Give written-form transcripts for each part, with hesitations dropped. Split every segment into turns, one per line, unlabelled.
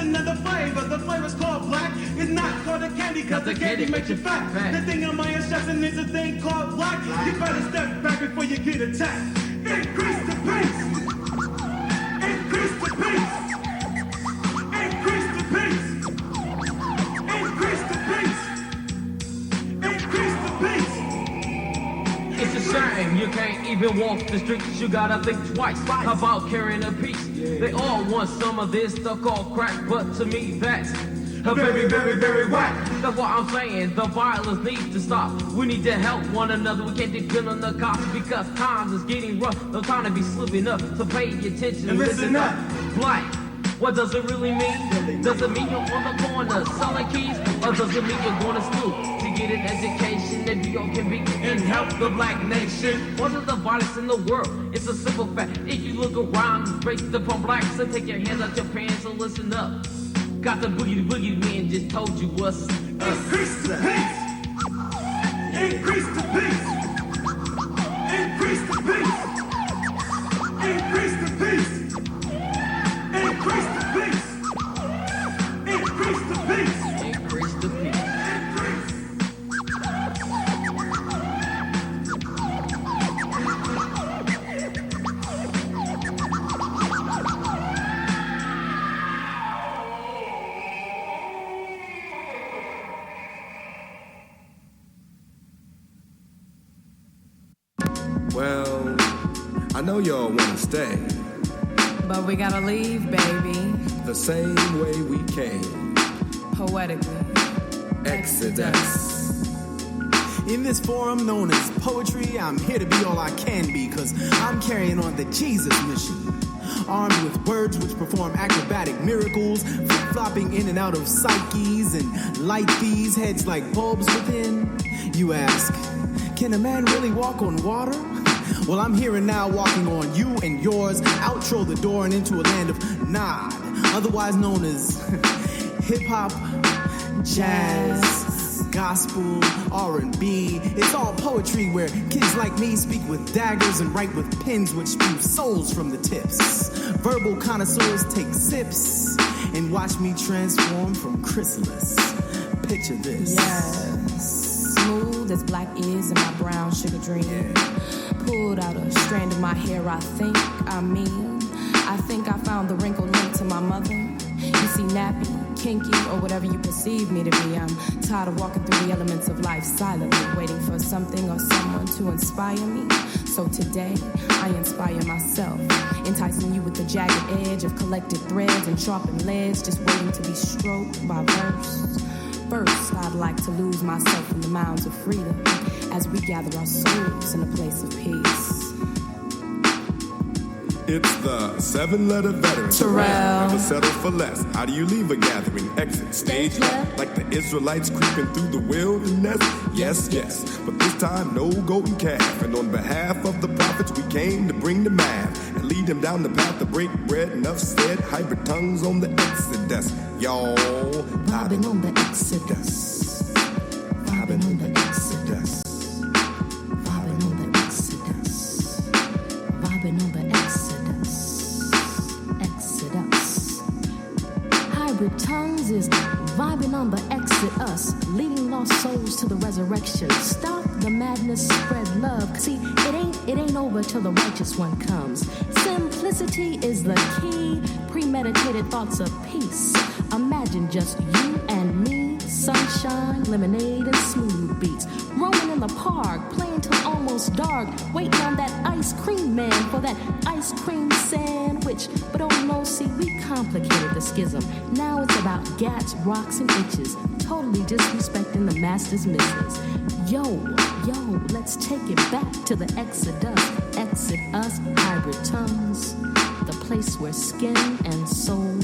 another flavor. The flavor's called black. It's not called a candy, cause the candy makes you fat. The thing on my instruction is a thing called black. You better step back before you get attacked. Increase the pace. Increase the pace. Increase the pace. Increase the pace. Increase the pace.
It's a shame you can't even walk the streets. You gotta think twice about carrying a piece. They all want some of this stuff called crack, but to me that's very, very, very whack. That's what I'm saying. The violence needs to stop. We need to help one another. We can't depend on the cops because times is getting rough. No time to be slipping up. So pay attention and listen up. Black. What does it really mean? Does it mean you're on the corner selling keys? Or does it mean you're going to school to get an education that you can be and help the black nation? What is the violence in the world? It's a simple fact. If you look around, based upon blacks, and take your hands out your pants and listen up. Got the boogie man just told you what's up.
Increase the pace. Increase the pace. Increase the pace. Increase the pace. Increase the pace. Increase the pace.
Increase the pace.
Well, I know y'all wanna stay.
But we gotta leave, baby.
The same way we came.
Poetically.
Exodus.
In this forum known as poetry, I'm here to be all I can be, cause I'm carrying on the Jesus mission. Armed with words which perform acrobatic miracles, flopping in and out of psyches and light these heads like bulbs within. You ask, can a man really walk on water? Well, I'm here and now walking on you and yours, outro the door and into a land of nod, otherwise known as hip-hop, jazz, gospel, R&B. It's all poetry where kids like me speak with daggers and write with pens which spew souls from the tips. Verbal connoisseurs take sips and watch me transform from chrysalis. Picture this.
Yes, smooth as black is in my brown sugar dream.
Yeah.
Pulled out a strand of my hair, I think I found the wrinkle linked to my mother. You see, nappy, kinky, or whatever you perceive me to be. I'm tired of walking through the elements of life silently, waiting for something or someone to inspire me. So today, I inspire myself, enticing you with the jagged edge of collected threads and sharpened leads, just waiting to be stroked by verse. First, I'd like to lose myself in the mounds of freedom as we gather our souls in a place of peace.
It's the 7-letter veteran.
Terrell.
Never settle for less. How do you leave a gathering? Exit stage left, like the Israelites creeping through the wilderness. Yes, yes, but this time no golden calf. And on behalf of the prophets, we came to bring the math and lead them down the path to break bread. Enough said, hybrid tongues on the Exodus. Y'all vibing on the Exodus. Vibing on the Exodus. Vibing on the Exodus. Vibing on the Exodus.
Exodus. Hybrid tongues is vibing on the Exodus, leading lost souls to the resurrection. Stop the madness, spread love. See, it ain't over till the righteous one comes. Simplicity is the key. Premeditated thoughts of peace. Imagine just you and me, sunshine, lemonade, and smooth beats. Roaming in the park, playing till almost dark, waiting on that ice cream man for that ice cream sandwich. But oh no, see, we complicated the schism. Now it's about gats, rocks, and itches, totally disrespecting the master's misses. Yo, let's take it back to the Exodus. Exit us, hybrid tongues, the place where skin and soul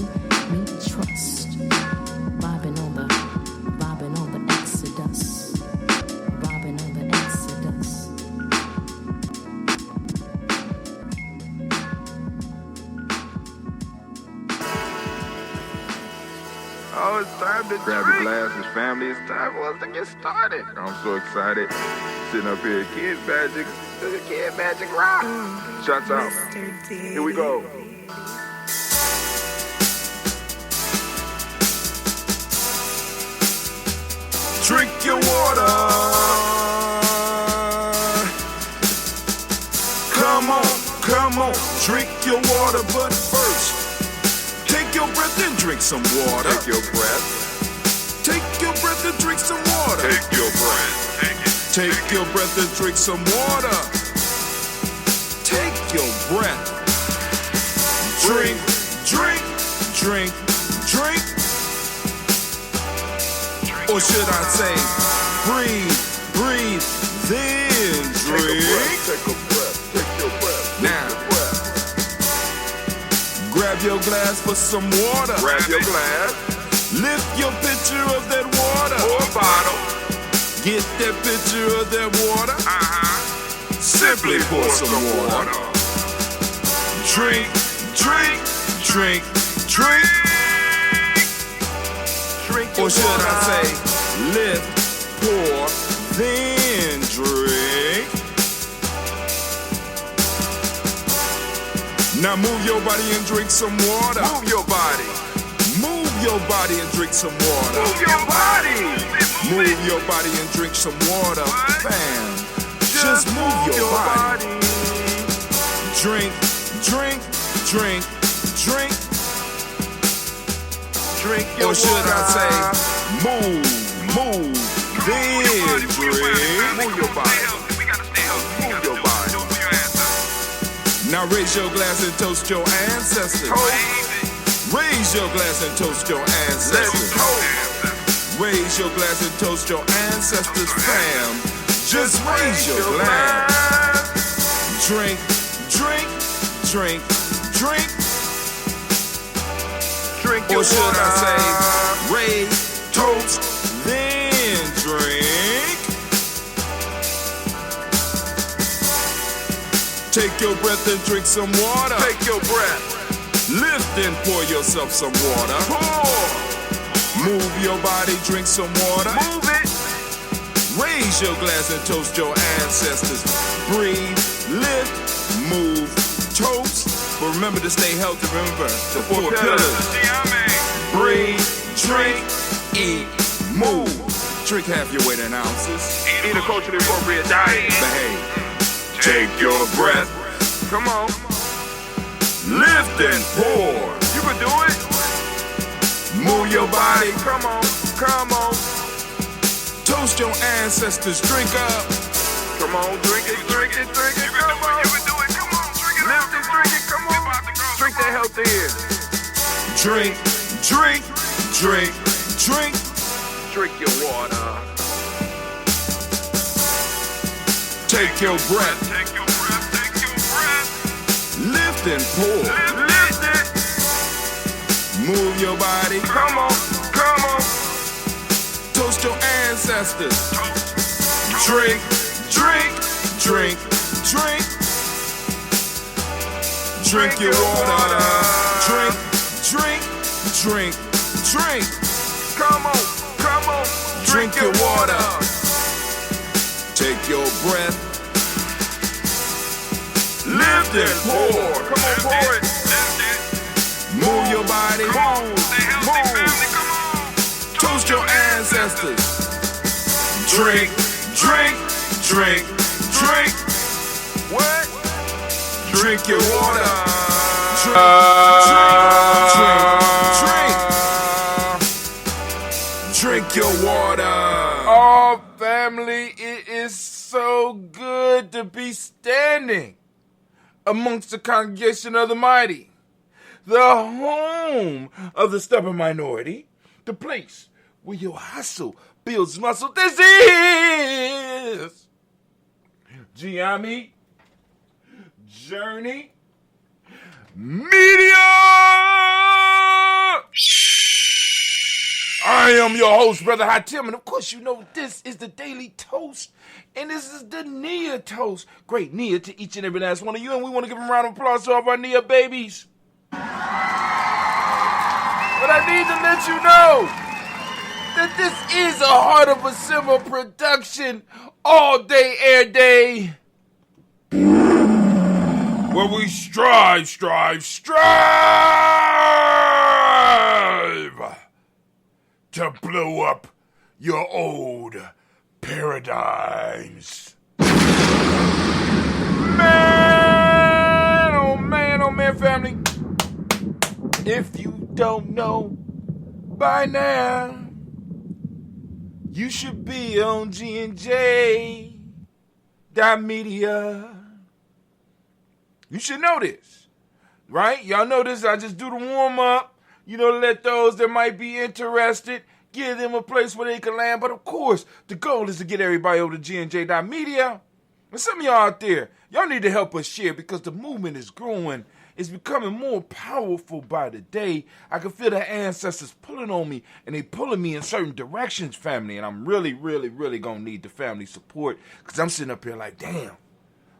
meet trust. Vibing on the Exodus. Vibing on the Exodus.
Oh, it's time to grab your glasses, family. It's time for us to get started. I'm so excited. Sitting up here, Kid Magic Rock. Shots out. Here we go.
water, but first, take your breath and drink some water.
Take your breath.
Take your breath and drink some water.
Take your breath. Take it.
Take your breath and drink some water. Take your breath. Drink, drink, drink, drink. Or should I say, breathe, breathe, then drink.
Take a breath. Take your breath.
Now, grab your glass for some water.
Grab your glass.
Lift your pitcher of that water.
Or bottle.
Get that pitcher of that water. Simply pour some water. Drink, drink, drink, drink.
Drink
Or
your
should
water.
I say, lift, pour, then drink. Now move your body and drink some water.
Move your body.
Move your body and drink some water.
Move your body.
Move your body and drink some water. Bam. Just move your body. Drink, drink, drink, drink.
Drink your
Or should
water.
I say, move, move, then drink.
Move your body. Move your body.
Now raise your glass and toast your ancestors. Raise your glass and toast your
Let's
ancestors.
toast.
Raise your glass and toast your ancestors, fam. Just raise your glass. Drink, drink, drink, drink.
Drink your
Or should
water.
I say, raise, toast, then drink. Take your breath and drink some water.
Take your breath.
Lift and pour yourself some water.
Pour.
Move your body, drink some water.
Move it.
Raise your glass and toast your ancestors. Breathe, lift, move, toast. But remember to stay healthy. Remember the four pillars. Breathe, drink, eat, move. Drink half your weight in ounces.
Eat a culturally appropriate diet.
Behave. Take your breath.
Come on.
Lift and pour.
You can do it.
Move your body.
Come on. Come on.
Toast your ancestors. Drink up.
Come on. Drink it. Drink it. Drink it. Come on. You can do it. Come on. Drink it. Lift it. Drink it. Come on. Drink that healthy air.
Drink, drink, drink, drink.
Drink your water.
Take your breath.
Take your breath. Take your breath.
Lift and pour.
Lift it.
Move your body.
Come on. Come on.
Toast your ancestors. Drink, drink, drink, drink. Drink your water. Drink, drink, drink, drink.
Come on. Come on.
Drink your water. Take your breath. Lift and pour.
Come on, pour it.
Move your body.
Move. Come on.
Toast your ancestors. Drink, drink, drink, drink.
What?
Drink your water. Drink your water.
Oh, family, it is so good to be standing amongst the congregation of the mighty, the home of the stubborn minority, the place where your hustle builds muscle. This is Gye-Nyame Journey Media. I am your host, Brother Hatim, and of course you know this is the Daily Toast, and this is the Nia Toast. Great Nia to each and every last one of you, and we want to give a round of applause to all of our Nia babies. But I need to let you know that this is a Heart of a Simmer production, all day, air day, where we strive to blow up your old paradigms. Man, oh man, family? If you don't know by now, you should be on Gye-Nyame.media. You should know this, right? Y'all know this. I just do the warm-up, let those that might be interested, give them a place where they can land. But, of course, the goal is to get everybody over to Gye-Nyame.media. And some of y'all out there, y'all need to help us share because the movement is growing. It's becoming more powerful by the day. I can feel the ancestors pulling on me, and they pulling me in certain directions, family. And I'm really, really, really going to need the family support because I'm sitting up here like, damn,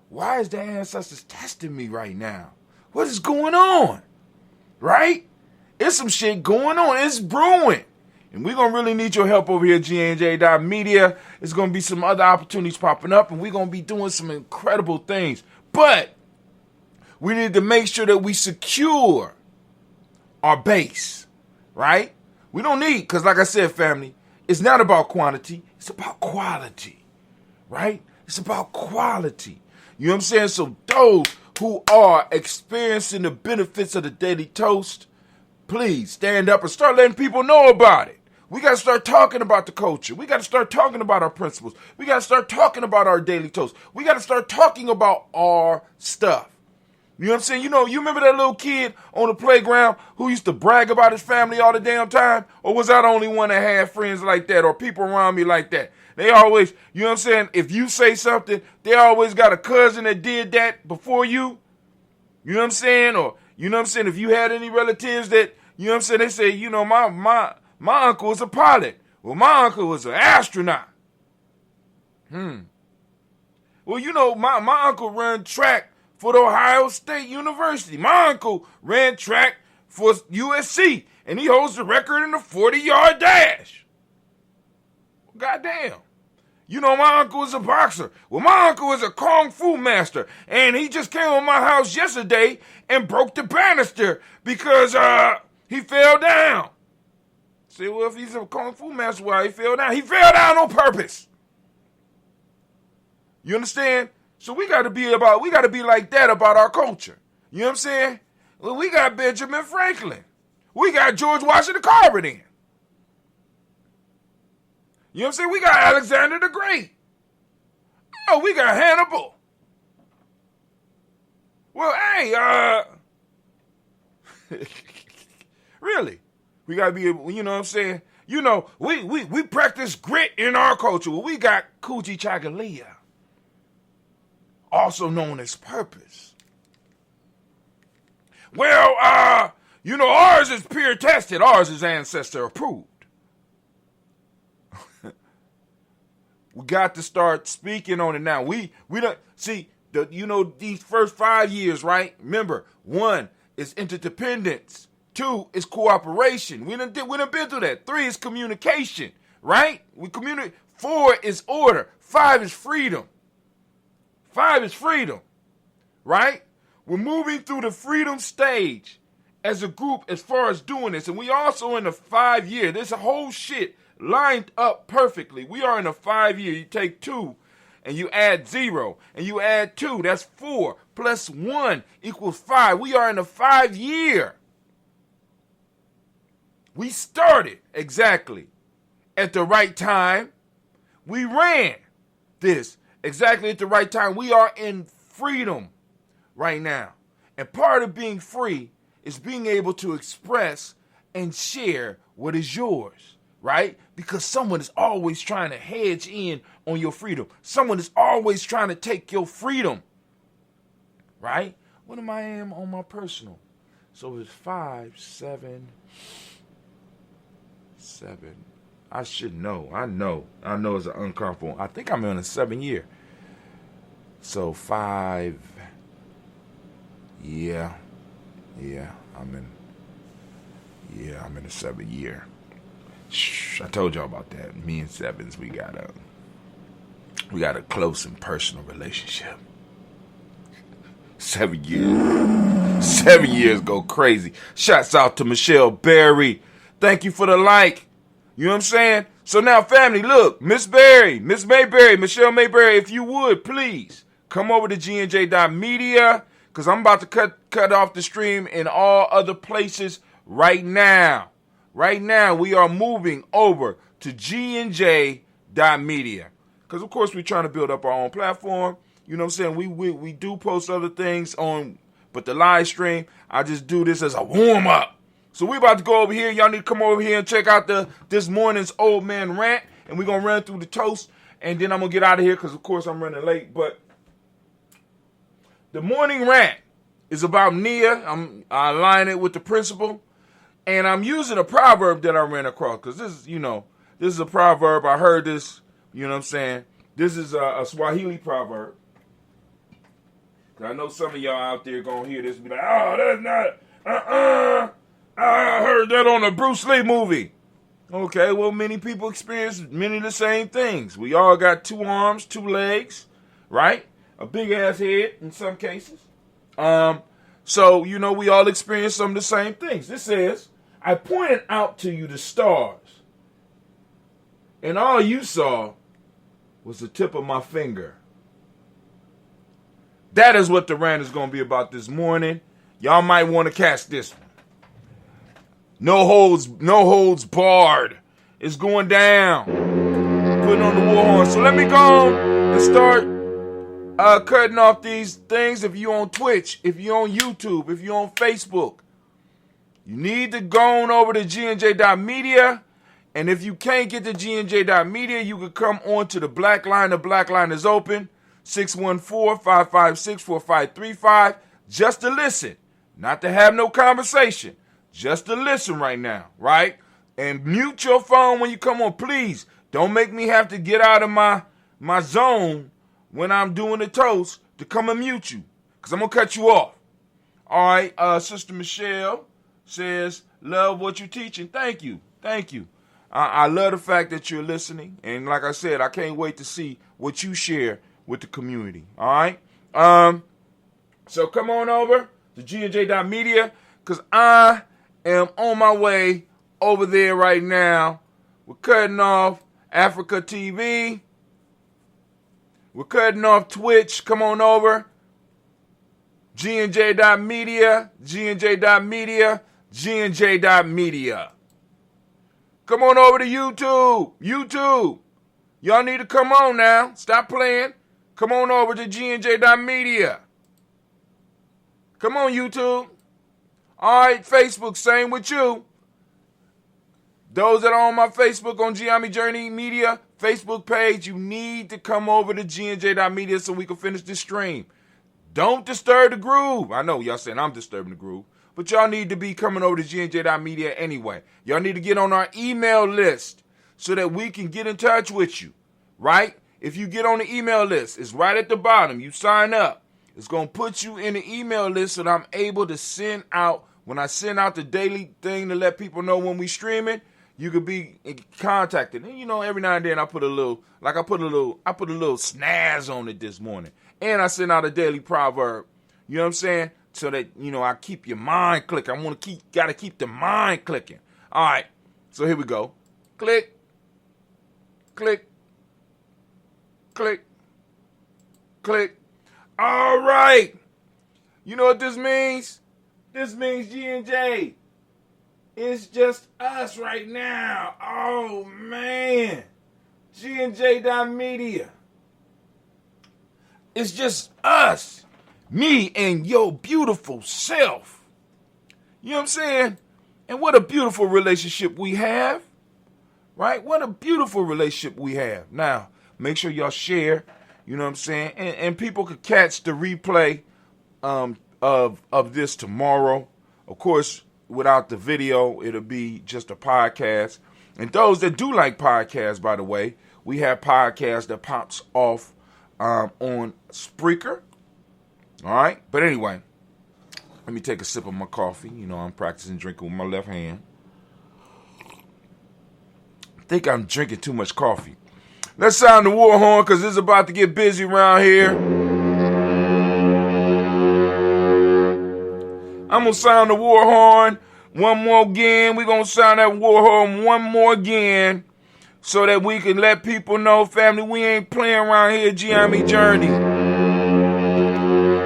why is the ancestors testing me right now? What is going on? Right? It's some shit going on. It's brewing. And we're going to really need your help over here at Gye-Nyame.media. There's going to be some other opportunities popping up, and we're going to be doing some incredible things. But we need to make sure that we secure our base, right? We don't need, because like I said, family, it's not about quantity. It's about quality, right? It's about quality. You know what I'm saying? So those who are experiencing the benefits of the Daily Toast, please stand up and start letting people know about it. We got to start talking about the culture. We got to start talking about our principles. We got to start talking about our Daily Toast. We got to start talking about our stuff. You know what I'm saying? You remember that little kid on the playground who used to brag about his family all the damn time? Or was I the only one that had friends like that or people around me like that? They always, you know what I'm saying? If you say something, they always got a cousin that did that before you. You know what I'm saying? Or, you know what I'm saying? If you had any relatives that, you know what I'm saying? They say, my uncle was a pilot. Well, my uncle was an astronaut. Well, my uncle ran track for the Ohio State University. My uncle ran track for USC, and he holds the record in the 40-yard dash. Goddamn. My uncle was a boxer. Well, my uncle was a kung fu master, and he just came to my house yesterday and broke the banister because he fell down. Say, well, if he's a kung fu master, why he fell down? He fell down on purpose. You understand? So we got to be like that about our culture. You know what I'm saying? Well, we got Benjamin Franklin. We got George Washington Carver then. You know what I'm saying? We got Alexander the Great. Oh, we got Hannibal. Well, hey, really? We got to be able, you know what I'm saying? We practice grit in our culture. Well, we got Kujichagulia, also known as purpose. Well, ours is peer tested. Ours is ancestor approved. We got to start speaking on it now. We don't see these first 5 years, right? Remember, 1 is interdependence. 2 is cooperation. We done been through that. 3 is communication, right? 4 is order. 5 is freedom. 5 is freedom, right? We're moving through the freedom stage as a group as far as doing this. And we also in the 5 year. There's a whole shit lined up perfectly. We are in a 5 year. You take 2 and you add 0 and you add 2. That's 4 plus 1 equals 5. We are in a 5 year. We started exactly at the right time. We ran this exactly at the right time. We are in freedom right now. And part of being free is being able to express and share what is yours, right? Because someone is always trying to hedge in on your freedom. Someone is always trying to take your freedom, right? What am I on my personal? So it's 5, 7. I should know. I know it's an uncomfortable. I think I'm in a 7 year. So 5. Yeah. I'm in a 7 year. Shh, I told y'all about that. Me and sevens, we got a close and personal relationship. 7 years. 7 years go crazy. Shouts out to Michelle Berry. Thank you for the like. You know what I'm saying? So now, family, look, Miss Mayberry, Michelle Mayberry, if you would, please come over to Gye-Nyame.media, because I'm about to cut off the stream in all other places right now. Right now, we are moving over to Gye-Nyame.media. Because, of course, we're trying to build up our own platform. You know what I'm saying? We do post other things on, but the live stream, I just do this as a warm-up. So we about to go over here. Y'all need to come over here and check out this morning's Old Man Rant. And we're going to run through the toast. And then I'm going to get out of here because, of course, I'm running late. But the morning rant is about Nia. I align it with the principle. And I'm using a proverb that I ran across. Because this is a proverb. I heard this, you know what I'm saying? This is a Swahili proverb. I know some of y'all out there going to hear this and be like, oh, that's not, I heard that on a Bruce Lee movie. Okay, well, many people experience many of the same things. We all got 2 arms, 2 legs, right? A big-ass head in some cases. So, we all experience some of the same things. This says, I pointed out to you the stars, and all you saw was the tip of my finger. That is what the rant is going to be about this morning. Y'all might want to catch this one. No holds barred. It's going down. Putting on the war horn. So let me go and start cutting off these things. If you're on Twitch, if you're on YouTube, if you're on Facebook, you need to go on over to Gye-Nyame.media. And if you can't get to Gye-Nyame.media, you can come on to the Black Line. The Black Line is open. 614-556-4535. Just to listen. Not to have no conversation. Just to listen right now, right? And mute your phone when you come on. Please, don't make me have to get out of my zone when I'm doing the toast to come and mute you. Because I'm going to cut you off. All right, Sister Michelle says, love what you're teaching. Thank you. Thank you. I love the fact that you're listening. And like I said, I can't wait to see what you share with the community. All right? So come on over to Gye-Nyame.media because I am on my way over there right now. We're cutting off Africa TV. We're cutting off Twitch. Come on over. Gye-Nyame.media. Gye-Nyame.media. Gye-Nyame.media. Come on over to YouTube. YouTube. Y'all need to come on now. Stop playing. Come on over to Gye-Nyame.media. Come on, YouTube. All right, Facebook, same with you. Those that are on my Facebook, on Gye-Nyame Journey Media Facebook page, you need to come over to Gye-Nyame.media so we can finish this stream. Don't disturb the groove. I know y'all saying I'm disturbing the groove, but y'all need to be coming over to Gye-Nyame.media anyway. Y'all need to get on our email list so that we can get in touch with you, right? If you get on the email list, it's right at the bottom. You sign up. It's going to put you in the email list so that I'm able to send out, when I send out the daily thing to let people know when we streaming, you could be contacted. And every now and then I put a little snazz on it this morning. And I send out a daily proverb. You know what I'm saying? So that, I keep your mind clicking. Gotta keep the mind clicking. All right. So here we go. Click. Click. Click. Click. All right. You know what this means? This means G&J. It's just us right now. Oh, man. Gye-Nyame.media. It's just us. Me and your beautiful self. You know what I'm saying? And what a beautiful relationship we have. Right? What a beautiful relationship we have. Now, make sure y'all share. You know what I'm saying? And people could catch the replay of this tomorrow. Of course, without the video, it'll be just a podcast. And those that do like podcasts, by the way, we have podcasts that pops off on Spreaker. All right? But anyway, let me take a sip of my coffee. I'm practicing drinking with my left hand. I think I'm drinking too much coffee. Let's sound the war horn because it's about to get busy around here. I'm going to sound the war horn one more again. We're going to sound that war horn one more again so that we can let people know, family, we ain't playing around here at Gye-Nyame Journey.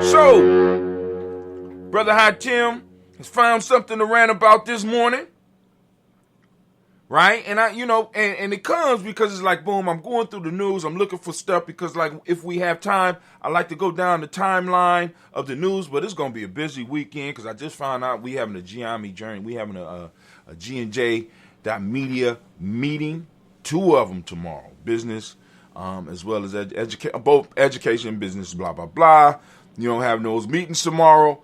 So, Brother High Tim has found something to rant about this morning. Right? And and it comes because it's like, boom, I'm going through the news. I'm looking for stuff because, like, if we have time, I like to go down the timeline of the news, but it's going to be a busy weekend because I just found out we having a Gye-Nyame journey. We having a G&J Media meeting, 2 of them tomorrow, business, as well as both education and business, blah, blah, blah. You don't have those meetings tomorrow.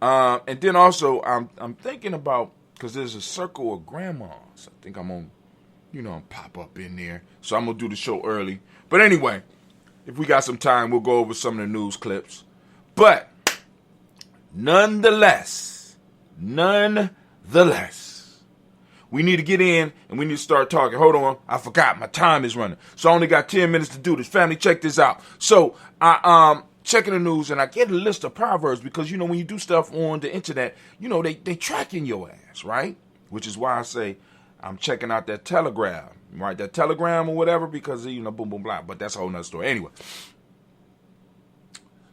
And then also I'm thinking about, because there's a circle of grandmas. I think I'm gonna, pop up in there. So I'm gonna do the show early. But anyway, if we got some time, we'll go over some of the news clips. But nonetheless, we need to get in and we need to start talking. Hold on, I forgot my time is running. So I only got 10 minutes to do this. Family, check this out. So I checking the news, and I get a list of proverbs because, when you do stuff on the internet, they tracking your ass, right? Which is why I say I'm checking out that Telegram, right? That Telegram or whatever, because, boom, boom, blah. But that's a whole nother story. Anyway.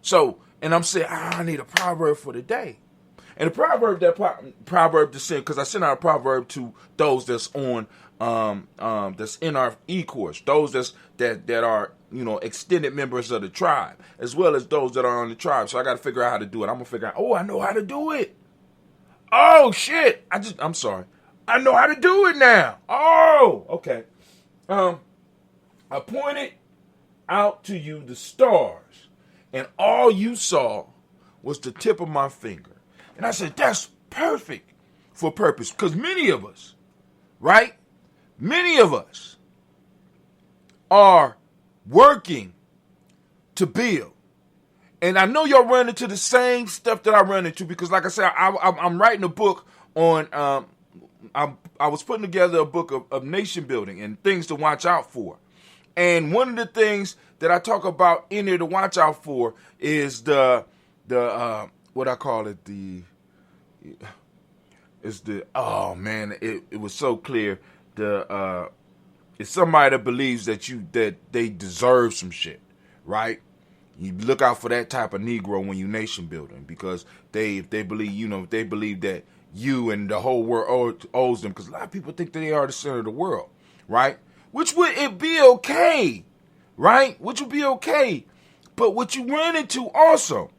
So, and I'm saying, I need a proverb for the day. And the proverb to send, because I sent out a proverb to those that's on, that's in our e-course, those that are, extended members of the tribe, as well as those that are on the tribe. So I got to figure out how to do it. I'm going to figure out, I know how to do it. Oh, shit. I'm sorry. I know how to do it now. Oh, okay. I pointed out to you the stars, and all you saw was the tip of my finger. And I said, that's perfect for purpose, because many of us, right? Many of us are working to build. And I know y'all run into the same stuff that I run into, because like I said, I'm writing a book on, I was putting together a book of nation building and things to watch out for. And one of the things that I talk about in there to watch out for is the what I call it, it was so clear. It's somebody that believes that they deserve some shit, right? You look out for that type of Negro when you nation building, because they believe, they believe that you and the whole world owes them, because a lot of people think that they are the center of the world, right? Which would it be okay, right? Which would be okay. But what you run into also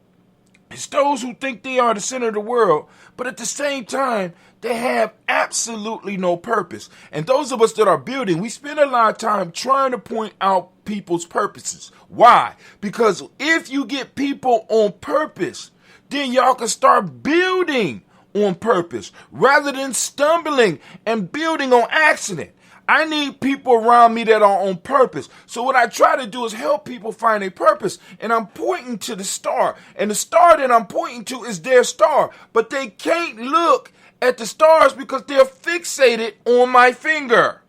is those who think they are the center of the world, but at the same time, they have absolutely no purpose. And those of us that are building, we spend a lot of time trying to point out people's purposes. Why? Because if you get people on purpose, then y'all can start building on purpose rather than stumbling and building on accident. I need people around me that are on purpose. So what I try to do is help people find a purpose. And I'm pointing to the star. And the star that I'm pointing to is their star. But they can't look at the stars because they're fixated on my finger.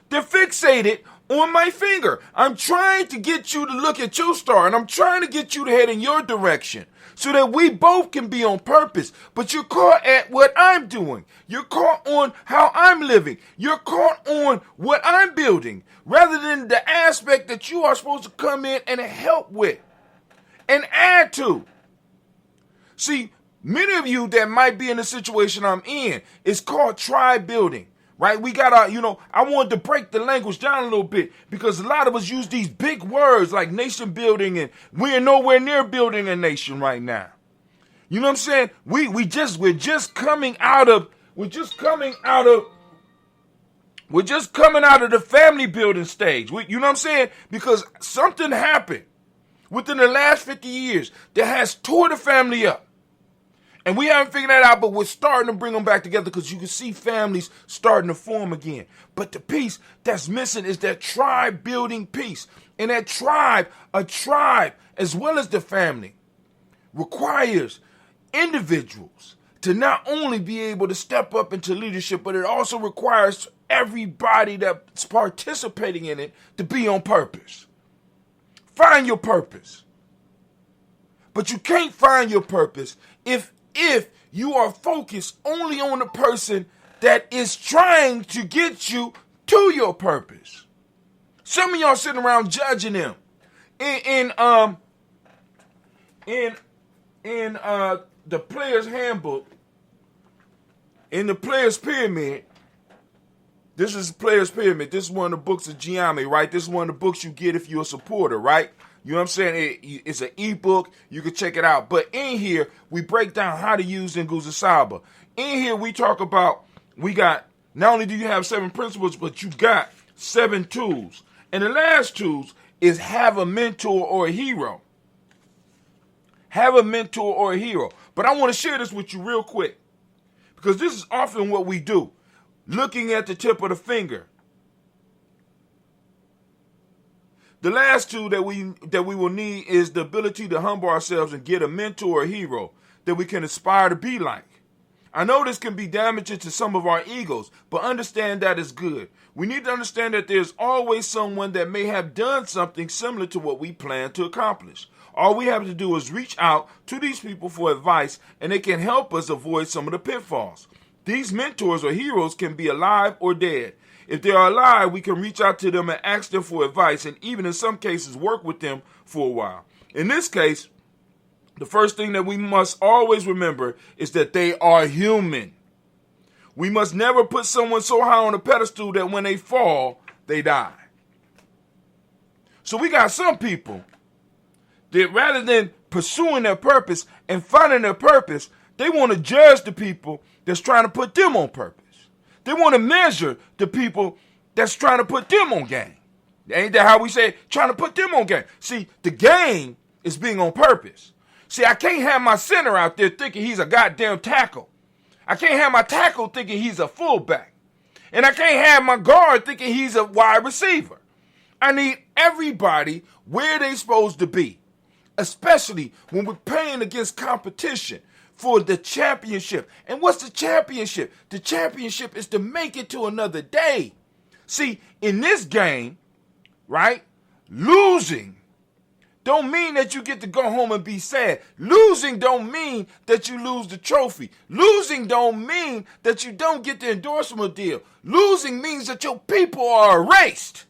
They're fixated on my finger. I'm trying to get you to look at your star, and I'm trying to get you to head in your direction so that we both can be on purpose. But you're caught at what I'm doing. You're caught on how I'm living. You're caught on what I'm building rather than the aspect that you are supposed to come in and help with and add to. See, many of you that might be in the situation I'm in, it's called tribe building, right? We got I wanted to break the language down a little bit because a lot of us use these big words like nation building, and we're nowhere near building a nation right now. You know what I'm saying? We're just coming out of the family building stage. You know what I'm saying? Because something happened within the last 50 years that has tore the family up. And we haven't figured that out, but we're starting to bring them back together because you can see families starting to form again. But the piece that's missing is that tribe building piece. And that tribe, a tribe, as well as the family, requires individuals to not only be able to step up into leadership, but it also requires everybody that's participating in it to be on purpose. Find your purpose. But you can't find your purpose if you are focused only on the person that is trying to get you to your purpose. Some of y'all sitting around judging them. In the player's handbook, in the player's pyramid, this is player's pyramid. This is one of the books of Gye-Nyame, right? This is one of the books you get if you're a supporter, right? You know what I'm saying? It's an ebook. You can check it out. But in here, we break down how to use Nguzo Saba. In here, we talk about, we got, not only do you have 7 principles, but you got 7 tools. And the last tools is have a mentor or a hero. Have a mentor or a hero. But I want to share this with you real quick, because this is often what we do. Looking at the tip of the finger. The last tool that we will need is the ability to humble ourselves and get a mentor or hero that we can aspire to be like. I know this can be damaging to some of our egos, but understand that is good. We need to understand that there's always someone that may have done something similar to what we plan to accomplish. All we have to do is reach out to these people for advice, and they can help us avoid some of the pitfalls. These mentors or heroes can be alive or dead. If they are alive, we can reach out to them and ask them for advice, and even in some cases work with them for a while. In this case, the first thing that we must always remember is that they are human. We must never put someone so high on a pedestal that when they fall, they die. So we got some people that rather than pursuing their purpose and finding their purpose, they want to judge the people that's trying to put them on purpose. They want to measure the people that's trying to put them on game. Ain't that how we say it? Trying to put them on game. See, the game is being on purpose. See, I can't have my center out there thinking he's a goddamn tackle. I can't have my tackle thinking he's a fullback. And I can't have my guard thinking he's a wide receiver. I need everybody where they're supposed to be, especially when we're playing against competition for the championship. And what's the championship? The championship is to make it to another day. See, in this game, right, losing don't mean that you get to go home and be sad. Losing don't mean that you lose the trophy. Losing don't mean that you don't get the endorsement deal. Losing means that your people are erased.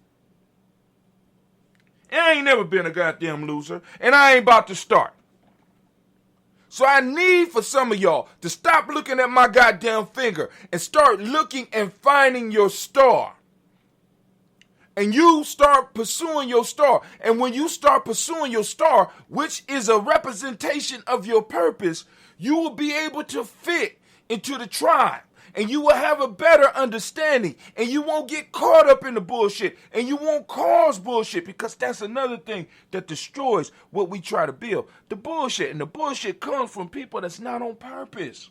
And I ain't never been a goddamn loser, and I ain't about to start. So I need for some of y'all to stop looking at my goddamn finger and start looking and finding your star. And you start pursuing your star. And when you start pursuing your star, which is a representation of your purpose, you will be able to fit into the tribe. And you will have a better understanding. And you won't get caught up in the bullshit. And you won't cause bullshit, because that's another thing that destroys what we try to build. The bullshit. And the bullshit comes from people that's not on purpose.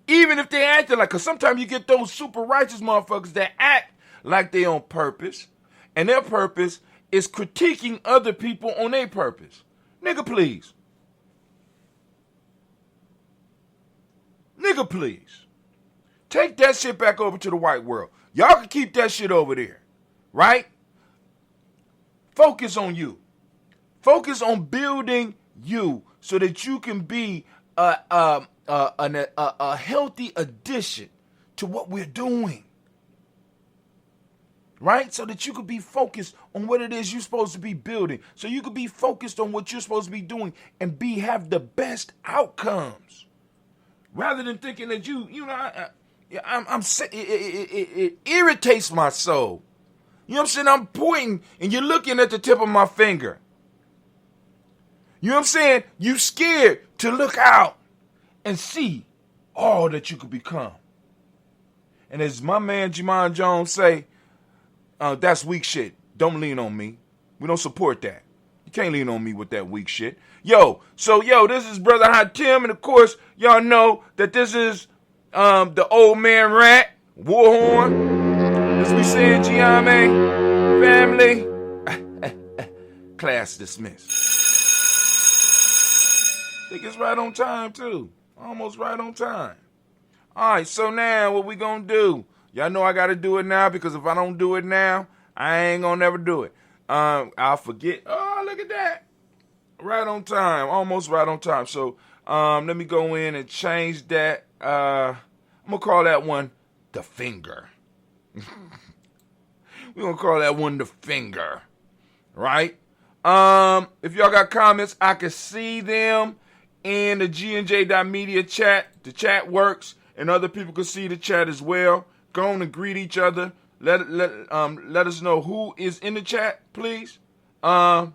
Even if they acting like, because sometimes you get those super righteous motherfuckers that act like they on purpose, and their purpose is critiquing other people on their purpose. Nigga, please. Nigga, please. Take that shit back over to the white world. Y'all can keep that shit over there, right? Focus on you. Focus on building you so that you can be a healthy addition to what we're doing. Right? So that you could be focused on what it is you're supposed to be building. So you could be focused on what you're supposed to be doing and have the best outcomes. Rather than thinking that it irritates my soul. You know what I'm saying? I'm pointing and you're looking at the tip of my finger. You know what I'm saying? You scared to look out and see all that you could become. And as my man Jamon Jones say, that's weak shit. Don't lean on me. We don't support that. You can't lean on me with that weak shit. This is Brother Hot Tim, and of course, y'all know that this is the old man rat, Warhorn. As we say in Gye-Nyame, family, class dismissed. I think it's right on time, too. Almost right on time. All right, so now what we gonna do? Y'all know I got to do it now, because if I don't do it now, I ain't going to never do it. I'll forget. Oh, look at that. Right on time. Almost right on time. So let me go in and change that. I'm going to call that one the finger. We're going to call that one the finger. Right? If y'all got comments, I can see them in the GNJ.media chat. The chat works, and other people can see the chat as well. Go on and greet each other. Let us know who is in the chat, please. Let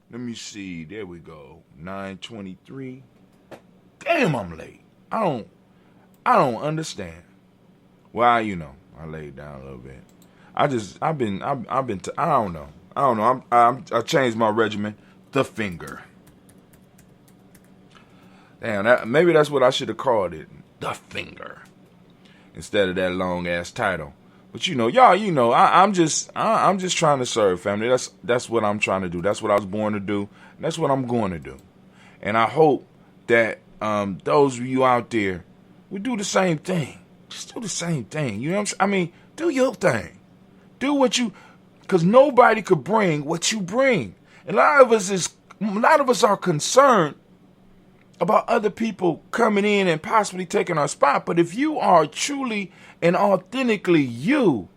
me see. There we go. 9:23. Damn, I'm late. I don't understand. Well, I laid down a little bit. I don't know. I changed my regimen. The finger. Damn, maybe that's what I should have called it. The finger. Instead of that long ass title. But y'all, I'm just trying to serve, family. That's what I'm trying to do. That's what I was born to do. That's what I'm going to do. And I hope that those of you out there will do the same thing. Just do the same thing. You know what I'm saying? I mean, do your thing. Do what you, because nobody could bring what you bring. And a lot of us are concerned about other people coming in and possibly taking our spot. But if you are truly and authentically you,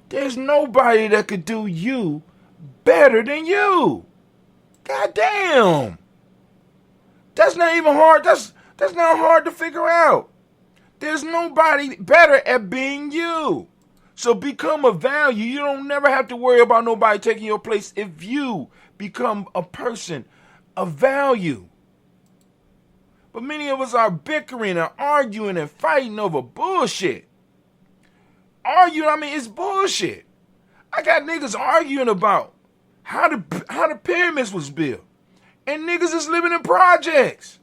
there's nobody that could do you better than you. God damn. That's not even hard. That's not hard to figure out. There's nobody better at being you. So become a value. You don't never have to worry about nobody taking your place if you become a person of value. But many of us are bickering and arguing and fighting over bullshit. It's bullshit. I got niggas arguing about how the pyramids was built. And niggas is living in projects.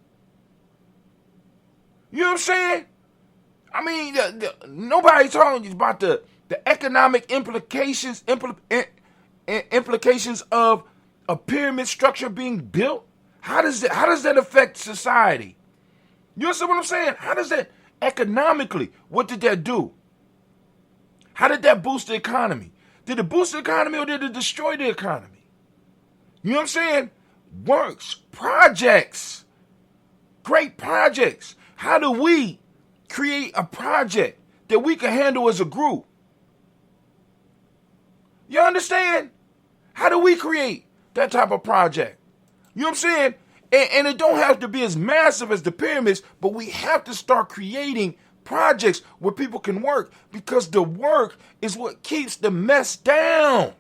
You know what I'm saying? I mean, nobody talking about the economic implications of a pyramid structure being built. How does that affect society? You understand what I'm saying? How does that economically, what did that do? How did that boost the economy? Did it boost the economy or did it destroy the economy? You know what I'm saying? Works, projects, great projects. How do we create a project that we can handle as a group? You understand? How do we create that type of project? You know what I'm saying? And it don't have to be as massive as the pyramids, but we have to start creating projects where people can work, because the work is what keeps the mess down.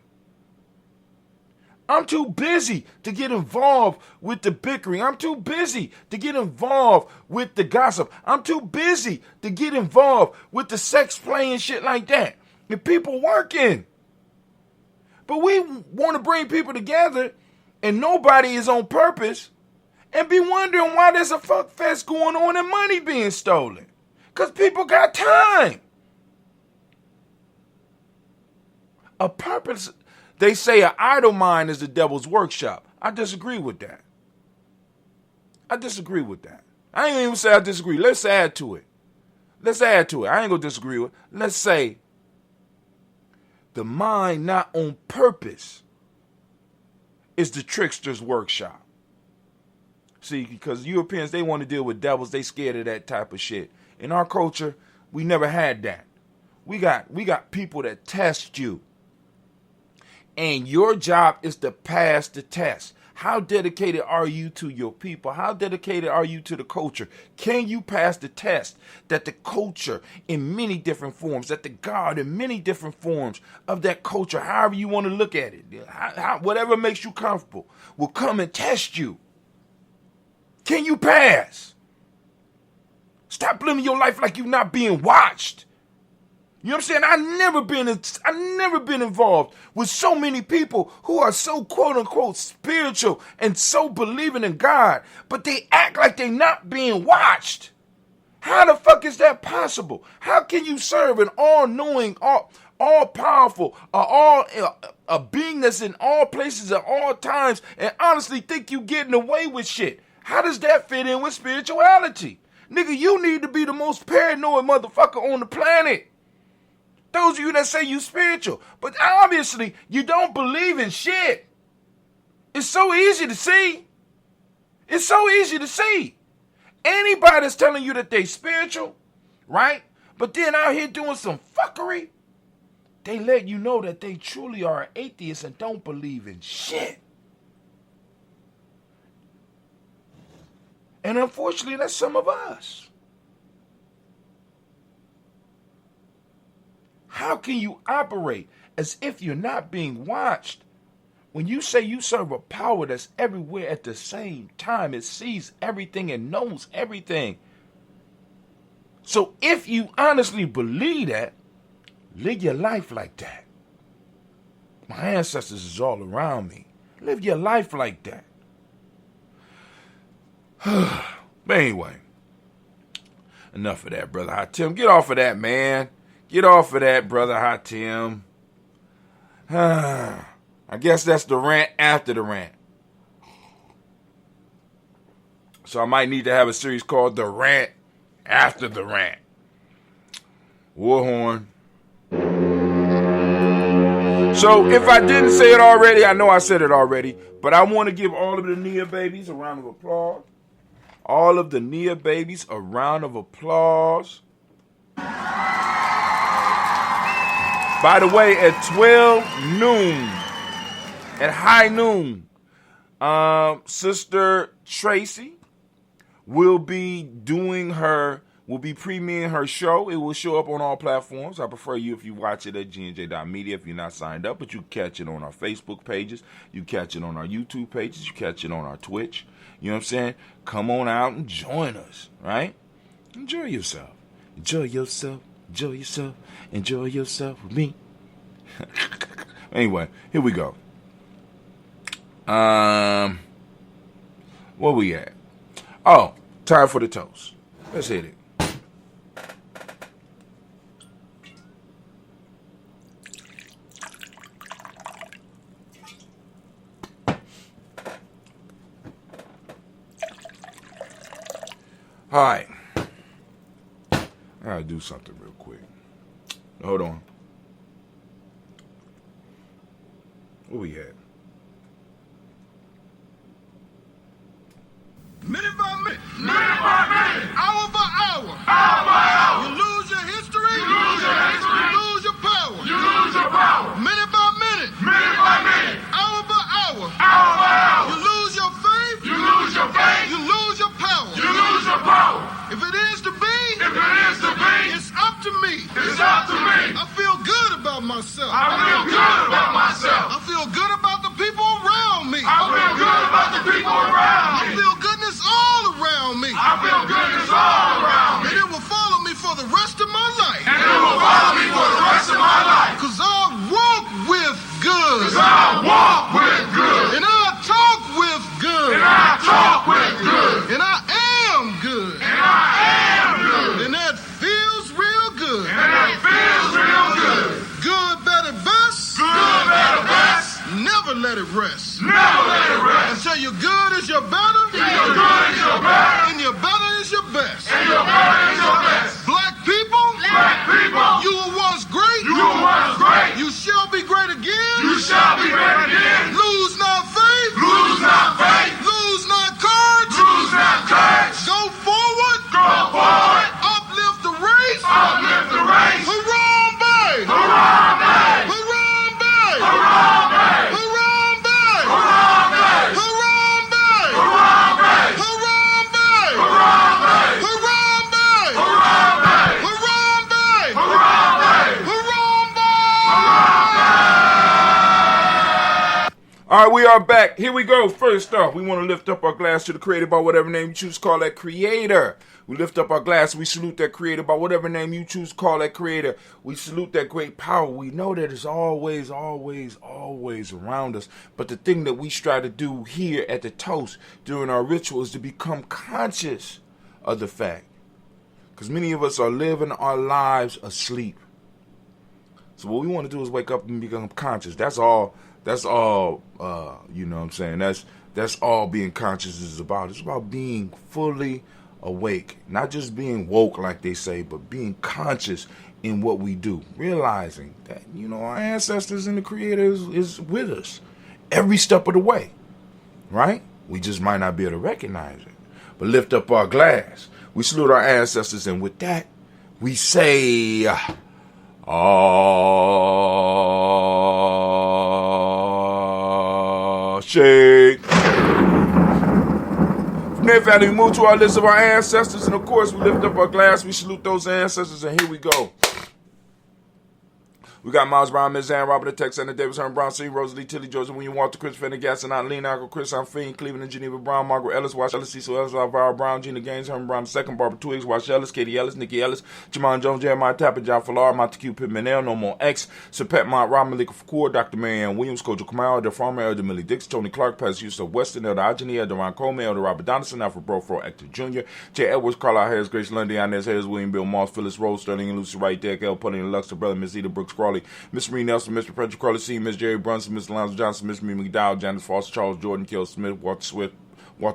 I'm too busy to get involved with the bickering. I'm too busy to get involved with the gossip. I'm too busy to get involved with the sex play and shit like that. And people working. But we want to bring people together and nobody is on purpose and be wondering why there's a fuck fest going on and money being stolen. Because people got time. A purpose. They say an idle mind is the devil's workshop. I disagree with that. I ain't even say I disagree. Let's add to it. I ain't going to disagree with it. Let's say the mind not on purpose is the trickster's workshop. See, because Europeans, they want to deal with devils. They scared of that type of shit. In our culture, we never had that. We got people that test you. And your job is to pass the test. How dedicated are you to your people? How dedicated are you to the culture? Can you pass the test that the culture in many different forms, that the God in many different forms of that culture, however you want to look at it, whatever makes you comfortable, will come and test you? Can you pass? Stop living your life like you're not being watched. You know what I'm saying? I've never been involved with so many people who are so quote unquote spiritual and so believing in God, but they act like they're not being watched. How the fuck is that possible? How can you serve an all-knowing, all-powerful, a being that's in all places at all times and honestly think you getting away with shit? How does that fit in with spirituality? Nigga, you need to be the most paranoid motherfucker on the planet. Those of you that say you spiritual, but obviously you don't believe in shit. It's so easy to see. Anybody that's telling you that they spiritual, right? But then out here doing some fuckery, they let you know that they truly are atheists and don't believe in shit. And unfortunately, that's some of us. How can you operate as if you're not being watched when you say you serve a power that's everywhere at the same time? It sees everything and knows everything. So if you honestly believe that, live your life like that. My ancestors is all around me. Live your life like that. But anyway, enough of that, Brother Hatim. Get off of that, man. Get off of that, Brother Hatim. I guess that's the rant after the rant. So I might need to have a series called The Rant After the Rant. Warhorn. So if I didn't say it already, I know I said it already, but I want to give all of the Nia babies a round of applause. All of the Nia babies a round of applause. By the way, at 12 noon, at high noon, Sister Tracy will be premiering her show. It will show up on all platforms. I prefer you if you watch it at gnj.media if you're not signed up, but you catch it on our Facebook pages. You catch it on our YouTube pages. You catch it on our Twitch. You know what I'm saying? Come on out and join us, right? Enjoy yourself. Enjoy yourself. Enjoy yourself. Enjoy yourself with me. Anyway, here we go. Where we at? Oh, time for the toast. Let's hit it. All right. I gotta do something real quick. Hold on. Where we at?
Minute by minute. Minute by minute. Hour by hour. Hour by hour. You lose your history. You lose your history. You lose your power. You lose your power. Minute by minute. Minute by minute. Hour by hour. Hour by hour. You lose your faith. You lose your faith. You lose your power. You lose your power. If it is to be. If it is to be. It's up to me. It's up to me. I feel good about myself. I feel good about myself. I feel good about the people around me. I feel good about the people around me. I feel goodness all around me. I feel goodness all around me. And it will follow me for the rest of my life. And it will follow me for the rest of my life. Cause I walk with good. Cause I walk with good. And I talk with good. And I talk with good. And I am good. And I am good. And that feels real good. And that feels real good. Good, better, best. Good, better, best. Never let it rest. Never let it rest. Until your good is your better. Until your good is your better. And your better is your best. And your better is your best. Black people. Black people. You were once great. You were once great. You shall be great again. You shall be great again. Lose not faith. Lose not faith. Lose not courage. Lose not courage. Go forward. Go forward. Uplift the race. Uplift the race. Harambe. Harambe. Harambe. Harambe. Harambe. Harambe. Harambe. Harambe. Harambe. Harambe. Harambe. Harambe. Harambe. Harambe.
All right, we are back. Here we go. First off, we want to lift up our glass to the creator by whatever name you choose to call that creator. We lift up our glass. We salute that creator by whatever name you choose to call that creator. We salute that great power. We know that it's always, always, always around us. But the thing that we strive to do here at the Toast during our ritual is to become conscious of the fact. Because many of us are living our lives asleep. So what we want to do is wake up and become conscious. That's all, you know what I'm saying? That's all being conscious is about. It's about being fully awake, not just being woke like they say, but being conscious in what we do, realizing that, you know, our ancestors and the creator is with us every step of the way, right? We just might not be able to recognize it, but lift up our glass. We salute our ancestors, and with that, we say, Shake. From that family, we move to our list of our ancestors, and of course, we lift up our glass, we salute those ancestors, and here we go. We got Miles Brown, Ms. Ann, Robert the Tex, Anna Davis, Herman Brown, C. Rosalie, Tilly, Georgia, William Walter, Chris Fendergas, and Aunt Lena, Uncle Chris, I'm Fiend, Cleveland, and Geneva Brown, Margaret Ellis, Wash Ellis, Cecil Ellis, Alvaro Brown, Gina Gaines, Herman Brown II, Barbara Twiggs, Wash Ellis, Katie Ellis, Nikki Ellis, Jamon Jones, Jeremiah Tapper, John Fallar, Montague Pittman, No More X, Sir Pat Mont, Rob Malika Fakour, Dr. Marianne Williams, Kojo Kamau, Elder Farmer, Elder Millie Dix, Tony Clark, Pastor Houston Weston, Elder Ajani, Elder Ron Coleman, Elder Robert Donaldson, Alfred Brofro, Actor Jr., Jay Edwards, Carlisle Harris, Grace Lundy, Inez Harris, William Bill Moss, Phyllis Rose, Sterling and Lucy Wright, Derek L. Putty and Luxor, Brother, Miss Eda Brooks Crawley, Miss Marie Nelson, Mr. Frederick Carly C, Miss Jerry Brunson, Miss Alonzo Johnson, Miss Mimi McDowell, Janice Foster, Charles Jordan, Kel Smith, Walter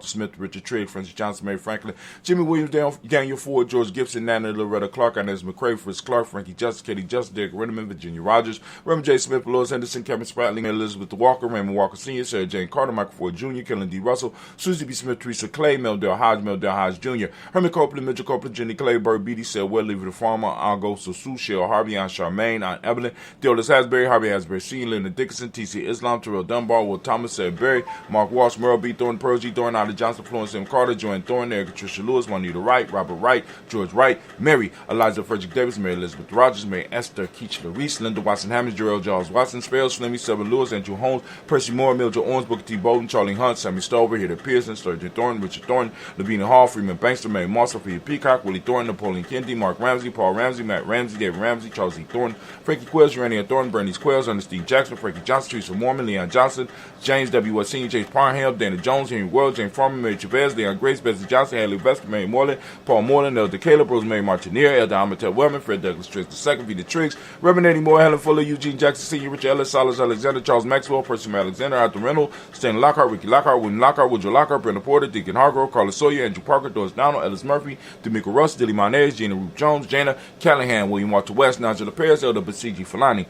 Smith, Richard Trigg, Francis Johnson, Mary Franklin, Jimmy Williams, Daniel Ford, George Gibson, Nana Loretta Clark, Inez McCrae, Fritz Clark, Frankie Justice, Katie Justice, Derek Redderman, Virginia Rogers, Raymond J. Smith, Lois Henderson, Kevin Spratling, Elizabeth Walker, Raymond Walker Sr., Sarah Jane Carter, Michael Ford Jr., Kellen D. Russell, Susie B. Smith, Teresa Clay, Meldell Hodge Jr., Herman Copeland, Mitchell Copeland, Jenny Clay, Bird Beatty, Sarah Lever the Farmer, Algo Sosu, Shell Harvey, Aunt Charmaine, Aunt Evelyn, Deolis Hasbury, Harvey Hasbury Sr., Linda Dickinson, T.C. Islam, Terrell Dunbar, Will Thomas, Sarah Berry, Mark Walsh, Merle B. Thornton, Pearl G. Thornton, Ida Johnson, Florence M. Carter, Joanne Thornton, Erica Tricia Lewis, Juanita Wright, Robert Wright, George Wright, Mary, Eliza Frederick Davis, Mary Elizabeth Rogers, Mary Esther Keachler Reese, Linda Watson Hammonds, Jarrell Giles Watson, Spells, Slimmy, Seville Lewis, Andrew Holmes, Percy Moore, Mildred Owens, Booker T. Bolden, Charlie Hunt, Sammy Stover, Hida Pearson, Sturgeon Thornton, Richard Thornton, Lavina Hall, Freeman Bankster, Mary Moss, Peter Peacock, Willie Thornton, Napoleon Kennedy, Mark Ramsey, Paul Ramsey, Matt Ramsey, David Ramsey, Charles E. Thornton, Frankie Quills, Randy Thornton, Bernice Quills, Ernestine Jackson, Frankie Johnson, Teresa Mormon, Leon Johnson, James W. S. Senior, James Parham, Dana Jones, Henry World, James Farmer, Mary Chavez, Leon Grace, Bessie Johnson, Haley Vester, Mary Moreland, Paul Moreland, Elder Caleb, Rosemary Martineer, Elder Amateur Wellman, Fred Douglas Triggs II, Vita Triggs, Reverend Eddie Moore, Helen Fuller, Eugene Jackson Sr., Richard Ellis, Silas Alexander, Charles Maxwell, Percy Alexander, Arthur Reynolds, Stanley Lockhart, Ricky Lockhart, William Lockhart, Woodrow Lockhart, Brenda Porter, Deacon Hargrove, Carlos Sawyer, Andrew Parker, Doris Donald, Ellis Murphy, D'Amico Russ, Dilly Monez, Gina Ruth Jones, Jana Callahan, William Walter West, Nigel Perez, Elder Basiji Falani,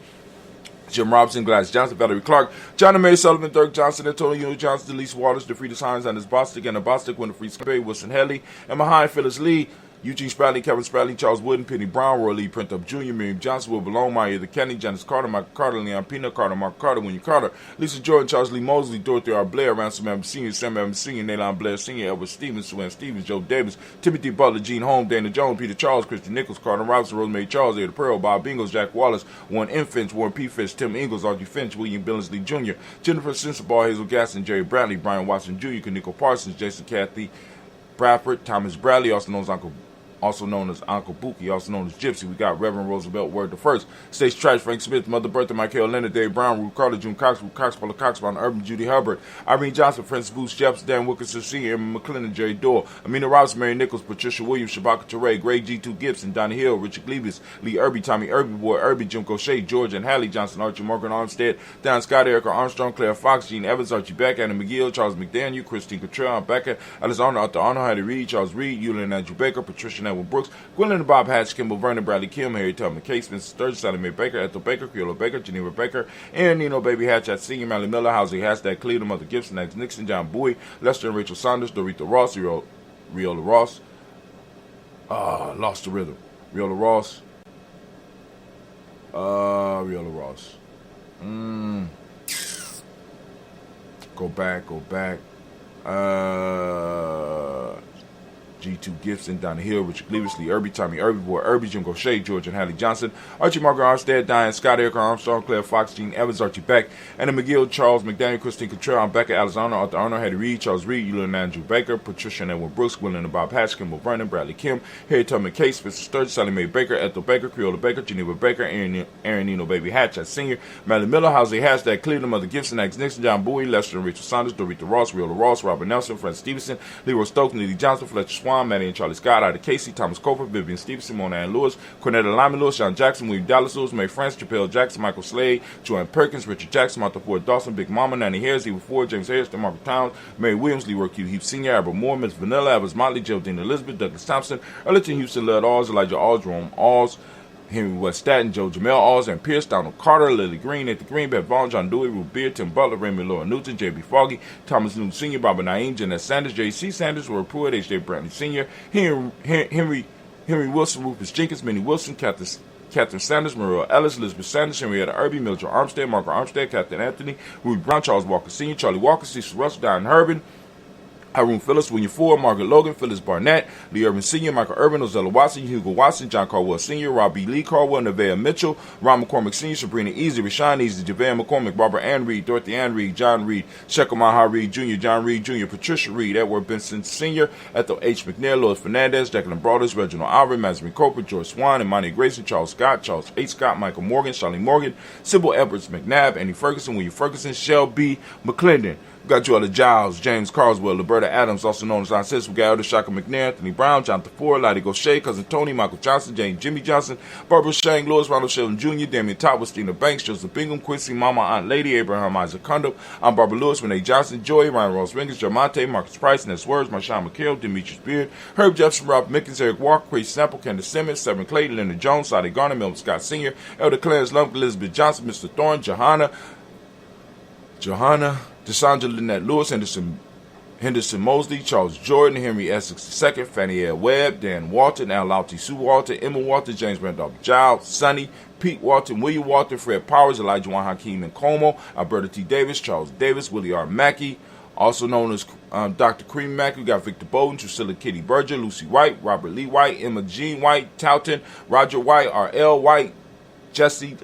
Jim Robinson, Gladys Johnson, Valerie Clark, John and Mary Sullivan, Dirk Johnson, Antonio Johnson, Delise Waters, DeFrida Hines, Anders Bostic, Anna Bostic, Winifred Scapay, Wilson Haley, Emma Hine, Phyllis Lee, Eugene Spradley, Kevin Spradley, Charles Wooden, Penny Brown, Roy Lee, Printup Jr., Miriam Johnson, Will Belong, Maya the Kennedy, Janice Carter, Michael Carter, Leon Pina Carter, Mark Carter, William Carter, Lisa Jordan, Charles Lee Mosley, Dorothy R. Blair, Ransom Evans Sr., Sam Evans Sr., Nalon Blair Sr., Edward Stevens, Sue Ann Stevens, Joe Davis, Timothy Butler, Gene Holmes, Dana Jones, Peter Charles, Christian Nichols, Carter Robinson, Rosemary Charles, Ada Pearl, Bob Bingles, Jack Wallace, Warren Infants, Warren P. Finch, Tim Ingalls, Audrey Finch, William Billingsley Jr., Jennifer Sensabaugh, Hazel Gaston, Jerry Bradley, Brian Watson Jr., Kaniko Parsons, Jason Cathy Bradford, Thomas Bradley, also known as Uncle Buki, also known as Gypsy. We got Reverend Roosevelt Word the First, Stacy Trice, Frank Smith, Mother Bertha, Michael Leonard, Dave Brown, Ruth Carter, June Cox, Paula Cox, Von Urban, Judy Hubbard, Irene Johnson, Francis Booth, Jefferson, Dan Wilkinson Sr., Emma McClellan, Jerry Dorr, Amina Robinson, Mary Nichols, Patricia Williams, Shabaka Teray, Greg G2 Gibson, Donnie Hill, Richard Gleavis, Lee Irby, Tommy Irby, Boy Irby, Jim Gaucher, George and Hallie Johnson, Archie Morgan Armstead, Don Scott, Erica Armstrong, Claire Fox, Gene Evans, Archie Beck, Anna McGill, Charles McDaniel, Christine Cottrell, Becca, Alexander Arthur Arnold, Hattie Reed, Charles Reed, Eulin Andrew Baker, Patricia Neville Brooks, Gwendolyn Bob Hatch, Kimball Vernon, Bradley Kim, Harry Tubman Case, Vincent Sturgis, Sally Mae Baker, Ethel Baker, Creola Baker, Geneva Baker, Aaron Nino, Baby Hatch, at Senior, Mally Miller, Housey Hashtag Cleveland, Mother Gibson, Max Nixon, John Bowie, Lester and Rachel Saunders, Dorita Ross, Riola Ross, lost the rhythm, Riola Ross, Riola Ross, go back, G2 Gibson, Donnie Hill, Richard Gleavis, Lee Irby, Tommy Irby, Boy Irby, Jim Gaucher, George and Hallie Johnson, Archie Margaret Armstead, Diane Scott, Erica Armstrong, Claire Fox, Gene Evans, Archie Beck, Anna McGill, Charles McDaniel, Christine Cottrell, Becca Alexander, Arthur Arnold, Hattie Reed, Charles Reed, Eulin Andrew Baker, Patricia and Edwin Brooks, Gwendolyn and Bob Hatch, Kimball Vernon, Bradley Kim, Harry Tubman Case, Vincent Sturgis, Sally Mae Baker, Ethel Baker, Creola Baker, Geneva Baker, Aaron Nino, Baby Hatch, at Senior, Mally Miller, Housey Hashtag Cleveland, Mother Gibson, Max Nixon, John Bowie, Lester and Rachel Saunders, Dorita Ross, Riola Ross, Robert Nelson, Fred Stevenson, Leroy Stokes, Neely Johnson, Fletcher Swan, Maddie and Charlie Scott, Ida Casey, Thomas Cofer, Vivian Stevenson, Mona Ann Lewis, Cornetta Lyman Lewis, Sean Jackson, William Dallas Lewis, Mae France, Chappelle Jackson, Michael Slade, Joanne Perkins, Richard Jackson, Martha Ford Dawson, Big Mama, Nanny Harris, Eva Ford, James Harris, Margaret Towns, Mary Williams, Leroy Q. Heath Sr., Albert Moore, Miss Vanilla, Evans Motley, Geraldine Elizabeth, Douglas Thompson, Arlington Houston, Led Alls, Elijah Alls, Jerome Alls, Henry West Staten, Joe Jamel Alls, and Pierce, Donald Carter, Lily Green, Nathan Green, Beth Vaughn, John Dewey, Ruth Beard, Tim Butler, Raymond Laura Newton, J.B. Foggy, Thomas Newton Sr., Barbara Naeem, Jeanette Sanders, J.C. Sanders, Roy Pruitt, H.J. Brantley Sr., Henry Wilson, Rufus Jenkins, Minnie Wilson, Captain Sanders, Maria Ellis, Elizabeth Sanders, Henrietta Irby, Mildred Armstead, Margaret Armstead, Captain Anthony, Ruby Brown, Charles Walker Sr., Charlie Walker, Cecil Russell, Diane Herbin, Haroon Phillips, William Ford, Margaret Logan, Phyllis Barnett, Lee Irvin Sr., Michael Irvin, Ozella Watson, Hugo Watson, John Caldwell Sr., Robbie Lee Caldwell, Nevaeh Mitchell, Ron McCormick Sr., Sabrina Easy, Rashawn Easy, JaVale McCormick, Barbara Ann Reed, Dorothy Ann Reed, John Reed, Shekel Maha Reed Jr., John Reed Jr., Patricia Reed, Edward Benson Sr., Ethel H. McNair, Louis Fernandez, Declan Broaders, Reginald Alvin, Mazarine Cooper, George Swan, Imani Grayson, Charles Scott, Charles H. Scott, Michael Morgan, Charlie Morgan, Sybil Edwards McNabb, Annie Ferguson, William Ferguson, Shell B. McClendon. We got Joella Giles, James Carswell, Liberta Adams, also known as Aunt Sis. We got Elder Shaka McNair, Anthony Brown, Jonathan Ford, Lottie Gaucher, Cousin Tony, Michael Johnson, James Jimmy Johnson, Barbara Shang, Louis Ronald Sheldon Jr., Damian Top, Stina Banks, Joseph Bingham, Quincy, Mama, Aunt Lady, Abraham Isaac Condon, I'm Barbara Lewis, Renee Johnson, Joy, Ryan Ross Ringers, Jermonte, Marcus Price, Ness Words, Marshawn McHale, Demetrius Beard, Herb Jefferson, Rob Mickens, Eric Walker, Chris Sample, Candace Simmons, Severn Clayton, Leonard Jones, Sadi Garner, Melvin Scott Sr., Elder Clarence Lump, Elizabeth Johnson, Mr. Thorne, Johanna, DeSandra Lynette Lewis, Henderson Mosley, Charles Jordan, Henry Essex II, Fannie L. Webb, Dan Walton, Al Lauty, Sue Walton, Emma Walton, James Randolph Giles, Sonny, Pete Walton, William Walton, Fred Powers, Elijah Juan Hakeem and Como, Alberta T. Davis, Charles Davis, Willie R. Mackey, also known as Dr. Cream Mackey. We got Victor Bowden, Drusilla Kitty Berger, Lucy White, Robert Lee White, Emma Jean White, Towton, Roger White, R.L. White, Jesse,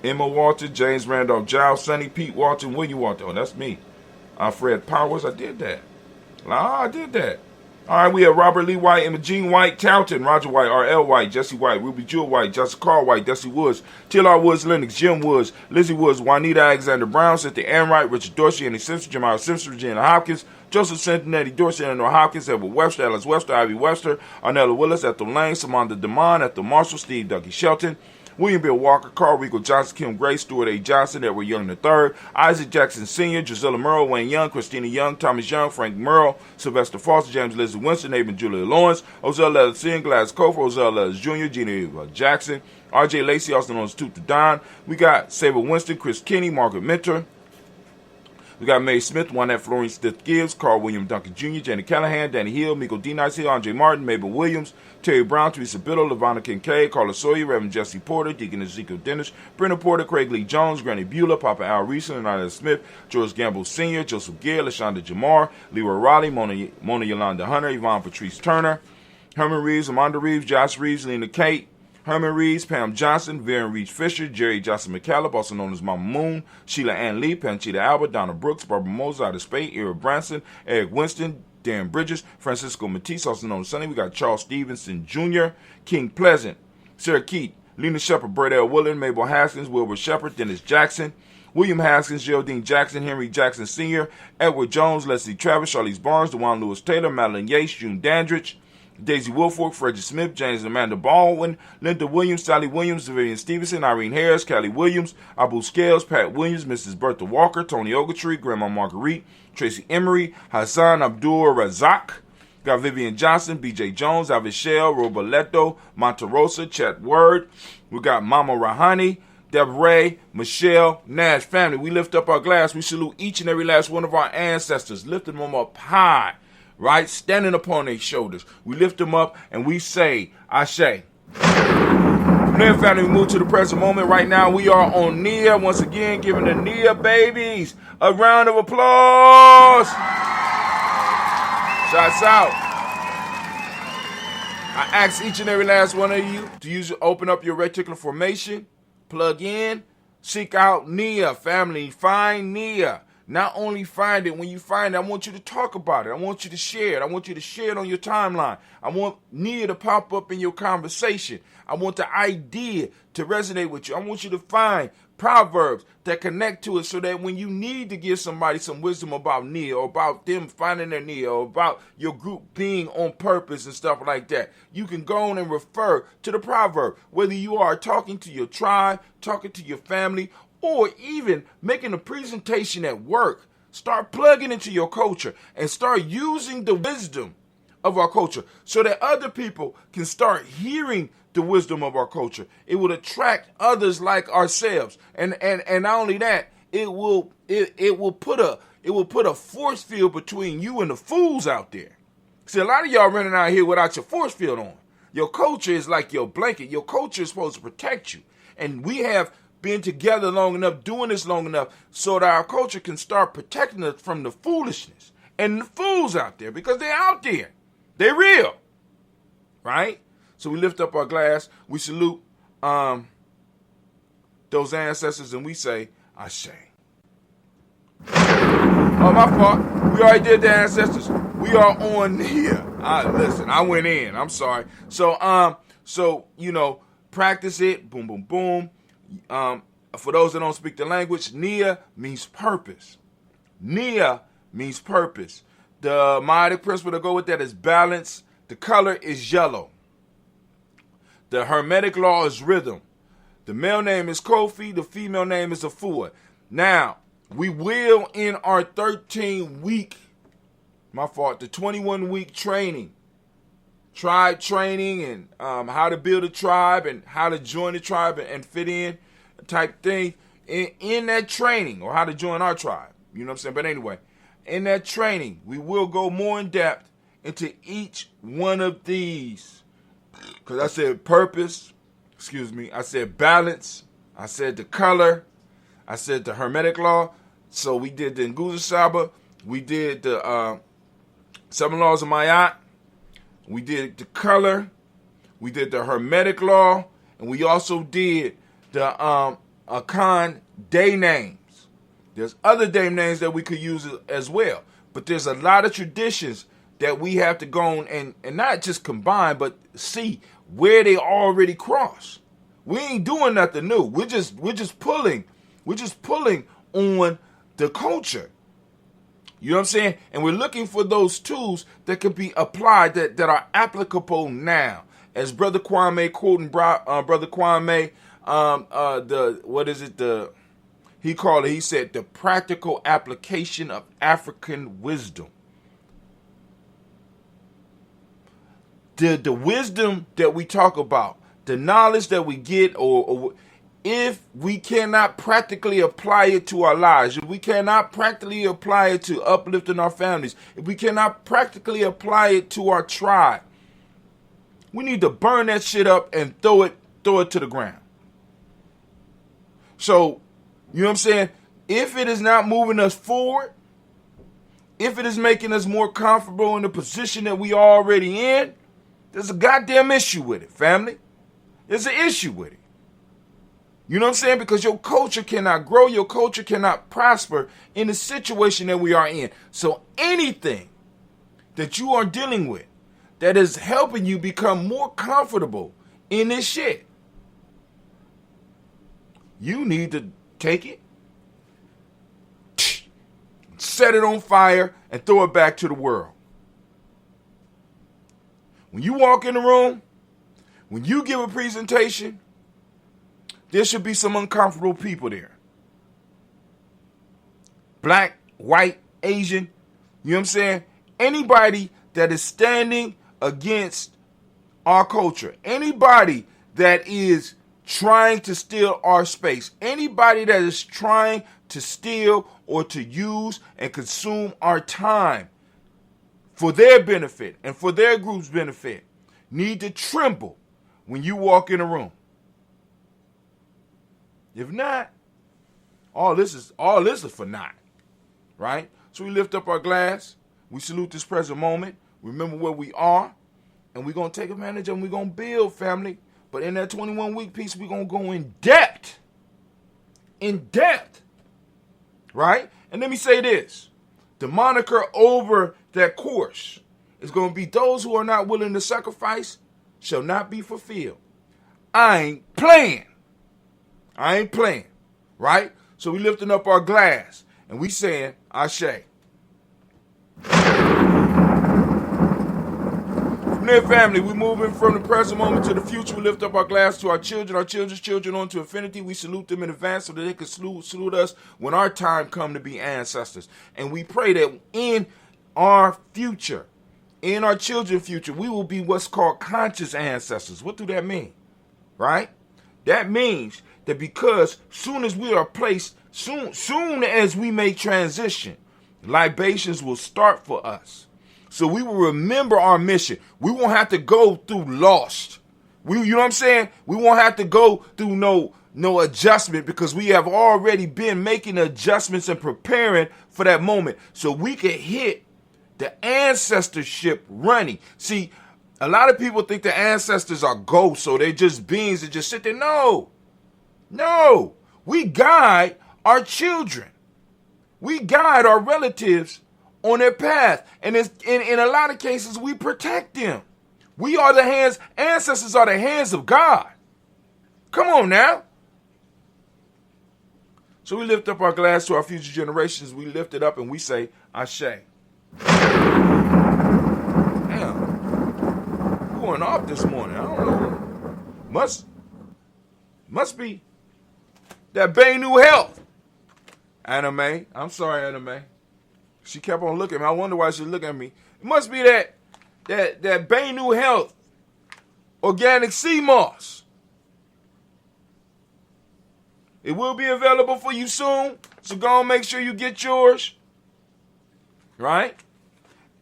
Emma Walton, James Randolph Giles, Sonny, Pete Walton, William Walton. Oh, that's me. Fred Powers, I did that. I did that. All right, we have Robert Lee White, Emma Jean White, Towton, Roger White, R.L. White, Jesse White, Ruby Jewel White, Jessica Carl White, Desi Woods, T.L.R. Woods, Lennox, Jim Woods, Lizzie Woods, Juanita Alexander Brown, Cynthia Ann Wright, Richard Dorsey, Annie Simpson, Jamal Simpson, Regina Hopkins, Joseph Cincinnati Dorsey, Eleanor Hopkins, Edward Webster, Alice Webster, Ivy Webster, Arnella Willis, Ethel Lane, Samantha DeMond, Ethel Marshall, Steve Dougie Shelton, William Bill Walker, Carl Rico Johnson, Kim Gray, Stuart A. Johnson, Edward Young III, Isaac Jackson Sr., Gisela Merle, Wayne Young, Christina Young, Thomas Young, Frank Merle, Sylvester Foster, James Lizzie Winston, Aben Julia Lawrence, Ozell Leathers Sr., Gladys Cofer, Ozell Leathers Jr., Gina Jackson, R.J. Lacey, also known as Toot the Don. We got Saber Winston, Chris Kinney, Margaret Mentor. We got Mae Smith, Juanette Florine Stiff Gibbs, Carl William Duncan Jr., Jenny Callahan, Danny Hill, Miko D. Nice Hill, Andre Martin, Mabel Williams, Terry Brown, Teresa Biddle, LaVonna Kincaid, Carla Sawyer, Reverend Jesse Porter, Deacon Ezekiel Dennis, Brenda Porter, Craig Lee Jones, Granny Beulah, Papa Al Reese, Leonard Smith, George Gamble Sr., Joseph Gear, LaShonda Jamar, Leroy Raleigh, Mona Yolanda Hunter, Yvonne Patrice Turner, Herman Reeves, Amanda Reeves, Josh Reeves, Lena Kate, Herman Reeves, Pam Johnson, Vivian Reeves Fisher, Jerry Johnson McCallum, also known as Mama Moon, Sheila Ann Lee, Panchita Albert, Donna Brooks, Barbara Moses, Ida Spade, Ira Branson, Eric Winston, Dan Bridges, Francisco Matisse, also known as Sonny. We got Charles Stevenson Jr., King Pleasant, Sarah Keat, Lena Shepard, Brett L. Willen, Mabel Haskins, Wilbur Shepard, Dennis Jackson, William Haskins, Geraldine Jackson, Henry Jackson Sr., Edward Jones, Leslie Travis, Charlize Barnes, DeJuan Lewis Taylor, Madeline Yates, June Dandridge, Daisy Wilfork, Frederick Smith, James and Amanda Baldwin, Linda Williams, Sally Williams, Vivian Stevenson, Irene Harris, Callie Williams, Abu Scales, Pat Williams, Mrs. Bertha Walker, Tony Ogletree, Grandma Marguerite, Tracy Emery, Hassan Abdul Razak, got Vivian Johnson, BJ Jones, Avishel, Roboleto, Monterosa, Chet Word. We got Mama Rahani, Deborah, Michelle, Nash family. We lift up our glass. We salute each and every last one of our ancestors, lifting them up high. Right? Standing upon their shoulders. We lift them up and we say, Ashe. From there, family, we move to the present moment. Right now, we are on Nia. Once again, giving the Nia babies a round of applause. Shouts out. I ask each and every last one of you to open up your reticular formation, plug in, seek out Nia, family. Find Nia. Not only find it, when you find it, I want you to talk about it. I want you to share it. I want you to share it on your timeline. I want Nia to pop up in your conversation. I want the idea to resonate with you. I want you to find proverbs that connect to it so that when you need to give somebody some wisdom about Nia or about them finding their Nia or about your group being on purpose and stuff like that, you can go on and refer to the proverb. Whether you are talking to your tribe, talking to your family, or even making a presentation at work, start plugging into your culture and start using the wisdom of our culture so that other people can start hearing the wisdom of our culture. It will attract others like ourselves. And not only that, it will put a it will put a force field between you and the fools out there. See, a lot of y'all running out here without your force field on. Your culture is like your blanket. Your culture is supposed to protect you. And we have been together long enough, doing this long enough, so that our culture can start protecting us from the foolishness and the fools out there, because they're out there. They're real. Right? So we lift up our glass. We salute those ancestors, and we say, Ashe. Oh, my fault. We already did the ancestors. We are on here. Listen, I went in. I'm sorry. So practice it. Boom, boom, boom. For those that don't speak the language, Nia means purpose. Nia means purpose. The Maitic principle to go with that is balance. The color is yellow. The Hermetic law is rhythm. The male name is Kofi. The female name is Afua. Now, we will, in our 13-week, the 21-week training, tribe training, and how to build a tribe and how to join the tribe and fit in type thing, in that training, or how to join our tribe. You know what I'm saying? But anyway, in that training, we will go more in depth into each one of these. Because I said purpose, I said balance, I said the color, I said the Hermetic law. So we did the Nguza Saba, we did the 7 laws of Mayat, we did the color, we did the Hermetic law, and we also did the Akan day names. There's other day names that we could use as well. But there's a lot of traditions that we have to go on and not just combine, but see where they already cross. We ain't doing nothing new. We're just pulling on the culture. You know what I'm saying? And we're looking for those tools that can be applied, that are applicable now. As Brother Kwame, quoting Brother Kwame, he said, the practical application of African wisdom. The wisdom that we talk about, the knowledge that we get, or if we cannot practically apply it to our lives, if we cannot practically apply it to uplifting our families, if we cannot practically apply it to our tribe, we need to burn that shit up and throw it to the ground. So, you know what I'm saying? If it is not moving us forward, if it is making us more comfortable in the position that we are already in, there's a goddamn issue with it, family. There's an issue with it. You know what I'm saying? Because your culture cannot grow, your culture cannot prosper in the situation that we are in. So anything that you are dealing with that is helping you become more comfortable in this shit, you need to take it, set it on fire, and throw it back to the world. When you walk in the room, when you give a presentation, there should be some uncomfortable people there. Black, white, Asian, you know what I'm saying? Anybody that is standing against our culture, anybody that is trying to steal our space, anybody that is trying to steal or to use and consume our time for their benefit and for their group's benefit, need to tremble when you walk in a room. If not, all this is for naught, right? So we lift up our glass, we salute this present moment, remember where we are, and we're going to take advantage of them. We're going to build, family. But in that 21-week piece, we're going to go in depth, right? And let me say this. The moniker over that course is going to be, those who are not willing to sacrifice shall not be fulfilled. I ain't playing, right? So we lifting up our glass and we saying, Ashe. From there, family, we moving from the present moment to the future. We lift up our glass to our children's children on to infinity. We salute them in advance so that they can salute us when our time come to be ancestors. And we pray that in our future, in our children's future, we will be what's called conscious ancestors. What do that mean? Right? That means that because soon as we are placed, soon as we make transition libations will start for us. So we will remember our mission. We won't have to go through lost. You know what I'm saying? We won't have to go through no adjustment because we have already been making adjustments and preparing for that moment. So we can hit the ancestorship running. See, a lot of people think the ancestors are ghosts, so they're just beings that just sit there. No. We guide our children. We guide our relatives on their path. And in a lot of cases, we protect them. We are the hands, ancestors are the hands of God. Come on now. So we lift up our glass to our future generations. We lift it up and we say, Ashe. Damn. Going off this morning. I don't know. Must be that Bay New Health. Anime. I'm sorry, Anime. She kept on looking at me. I wonder why she looked at me. It must be that Bay New Health organic sea moss. It will be available for you soon, so go and make sure you get yours. Right?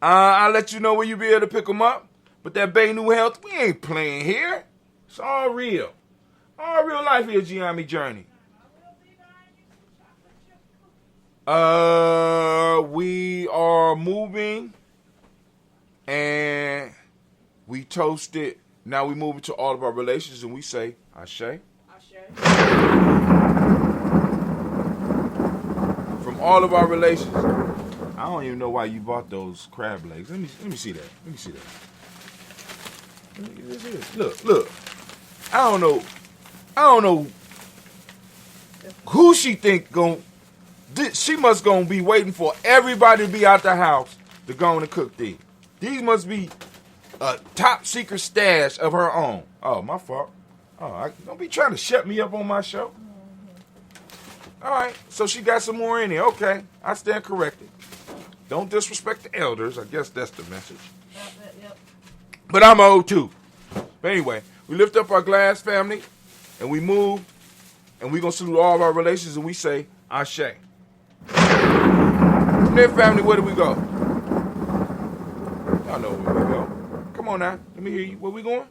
I'll let you know where you'll be able to pick them up. But that Bay New Health, we ain't playing here. It's all real. All real life here, Gye-Nyame Journey. We are moving and we toast it. Now we move into all of our relations and we say, Ashe. From all of our relations. I don't even know why you bought those crab legs. Let me see that. Let me see that. Look. I don't know who she think she must gonna be waiting for everybody to be out the house to go on and cook these. These must be a top secret stash of her own. Oh, my fault. Don't be trying to shut me up on my show. All right, so she got some more in here. Okay, I stand corrected. Don't disrespect the elders. I guess that's the message. Yep. But I'm old too. But anyway, we lift up our glass, family, and we move, and we're going to salute all of our relations, and we say, Ashe. From there, family, where do we go? Y'all know where we go. Come on now. Let me hear you. Where we going?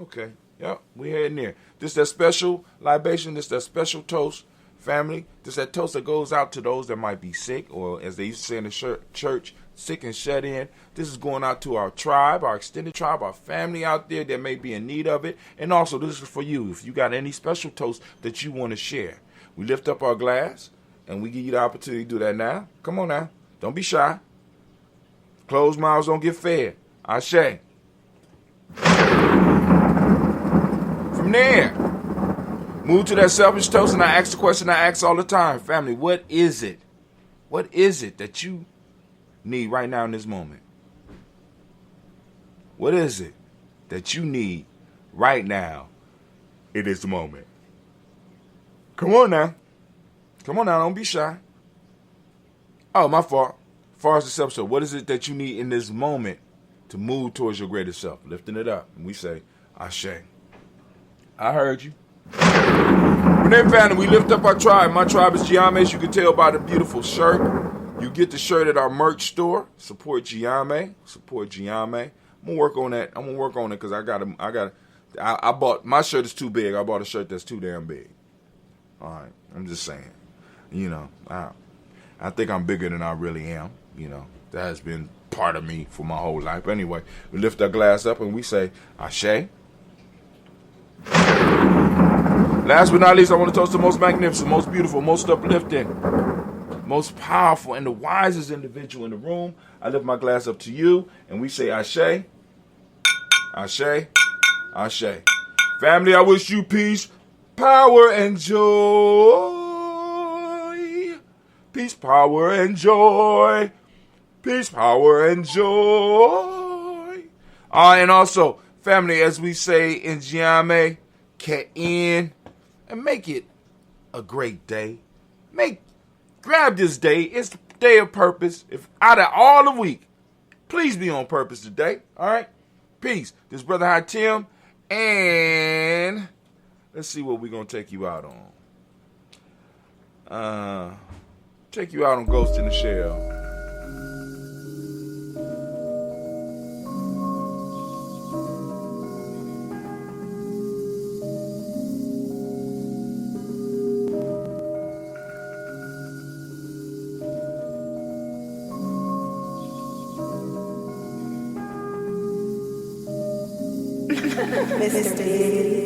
Okay. Yep, we heading there. This that special libation. This that special toast, family. This that toast that goes out to those that might be sick, or as they used to say in the church, sick and shut in. This is going out to our tribe, our extended tribe, our family out there that may be in need of it. And also, this is for you. If you got any special toast that you want to share, we lift up our glass, and we give you the opportunity to do that now. Come on now. Don't be shy. Closed mouths don't get fed. Ashe. From there, move to that selfish toast, and I ask the question I ask all the time. Family, what is it? What is it that you need right now in this moment? What is it that you need right now in this moment? Come on now. Come on now, don't be shy. Oh, my fault. As far as the self, so what is it that you need in this moment to move towards your greatest self? Lifting it up. And we say, Ashe. I heard you. When they found it, we lift up our tribe. My tribe is Gye-Nyame, as you can tell by the beautiful shirt. You get the shirt at our merch store. Support Gye-Nyame. Support Gye-Nyame. I'm gonna work on that. I'm gonna work on it because I bought, my shirt is too big. I bought a shirt that's too damn big. All right. I'm just saying. You know, I think I'm bigger than I really am. You know, that has been part of me for my whole life. But anyway, we lift our glass up and we say, Ashe. Last but not least, I want to toast the most magnificent, most beautiful, most uplifting, most powerful, and the wisest individual in the room. I lift my glass up to you, and we say, Ashe, Ashe, Ashe. Family, I wish you peace, power, and joy. Peace, power, and joy. Peace, power, and joy. And also, family, as we say in Gye-Nyame, Ka'in, and make it a great day. Grab this day. It's the day of purpose. If out of all the week, please be on purpose today. All right? Peace. This brother High Tim, and let's see what we're going to take you out on. Take you out on Ghost in the Shell.
Mr. Big.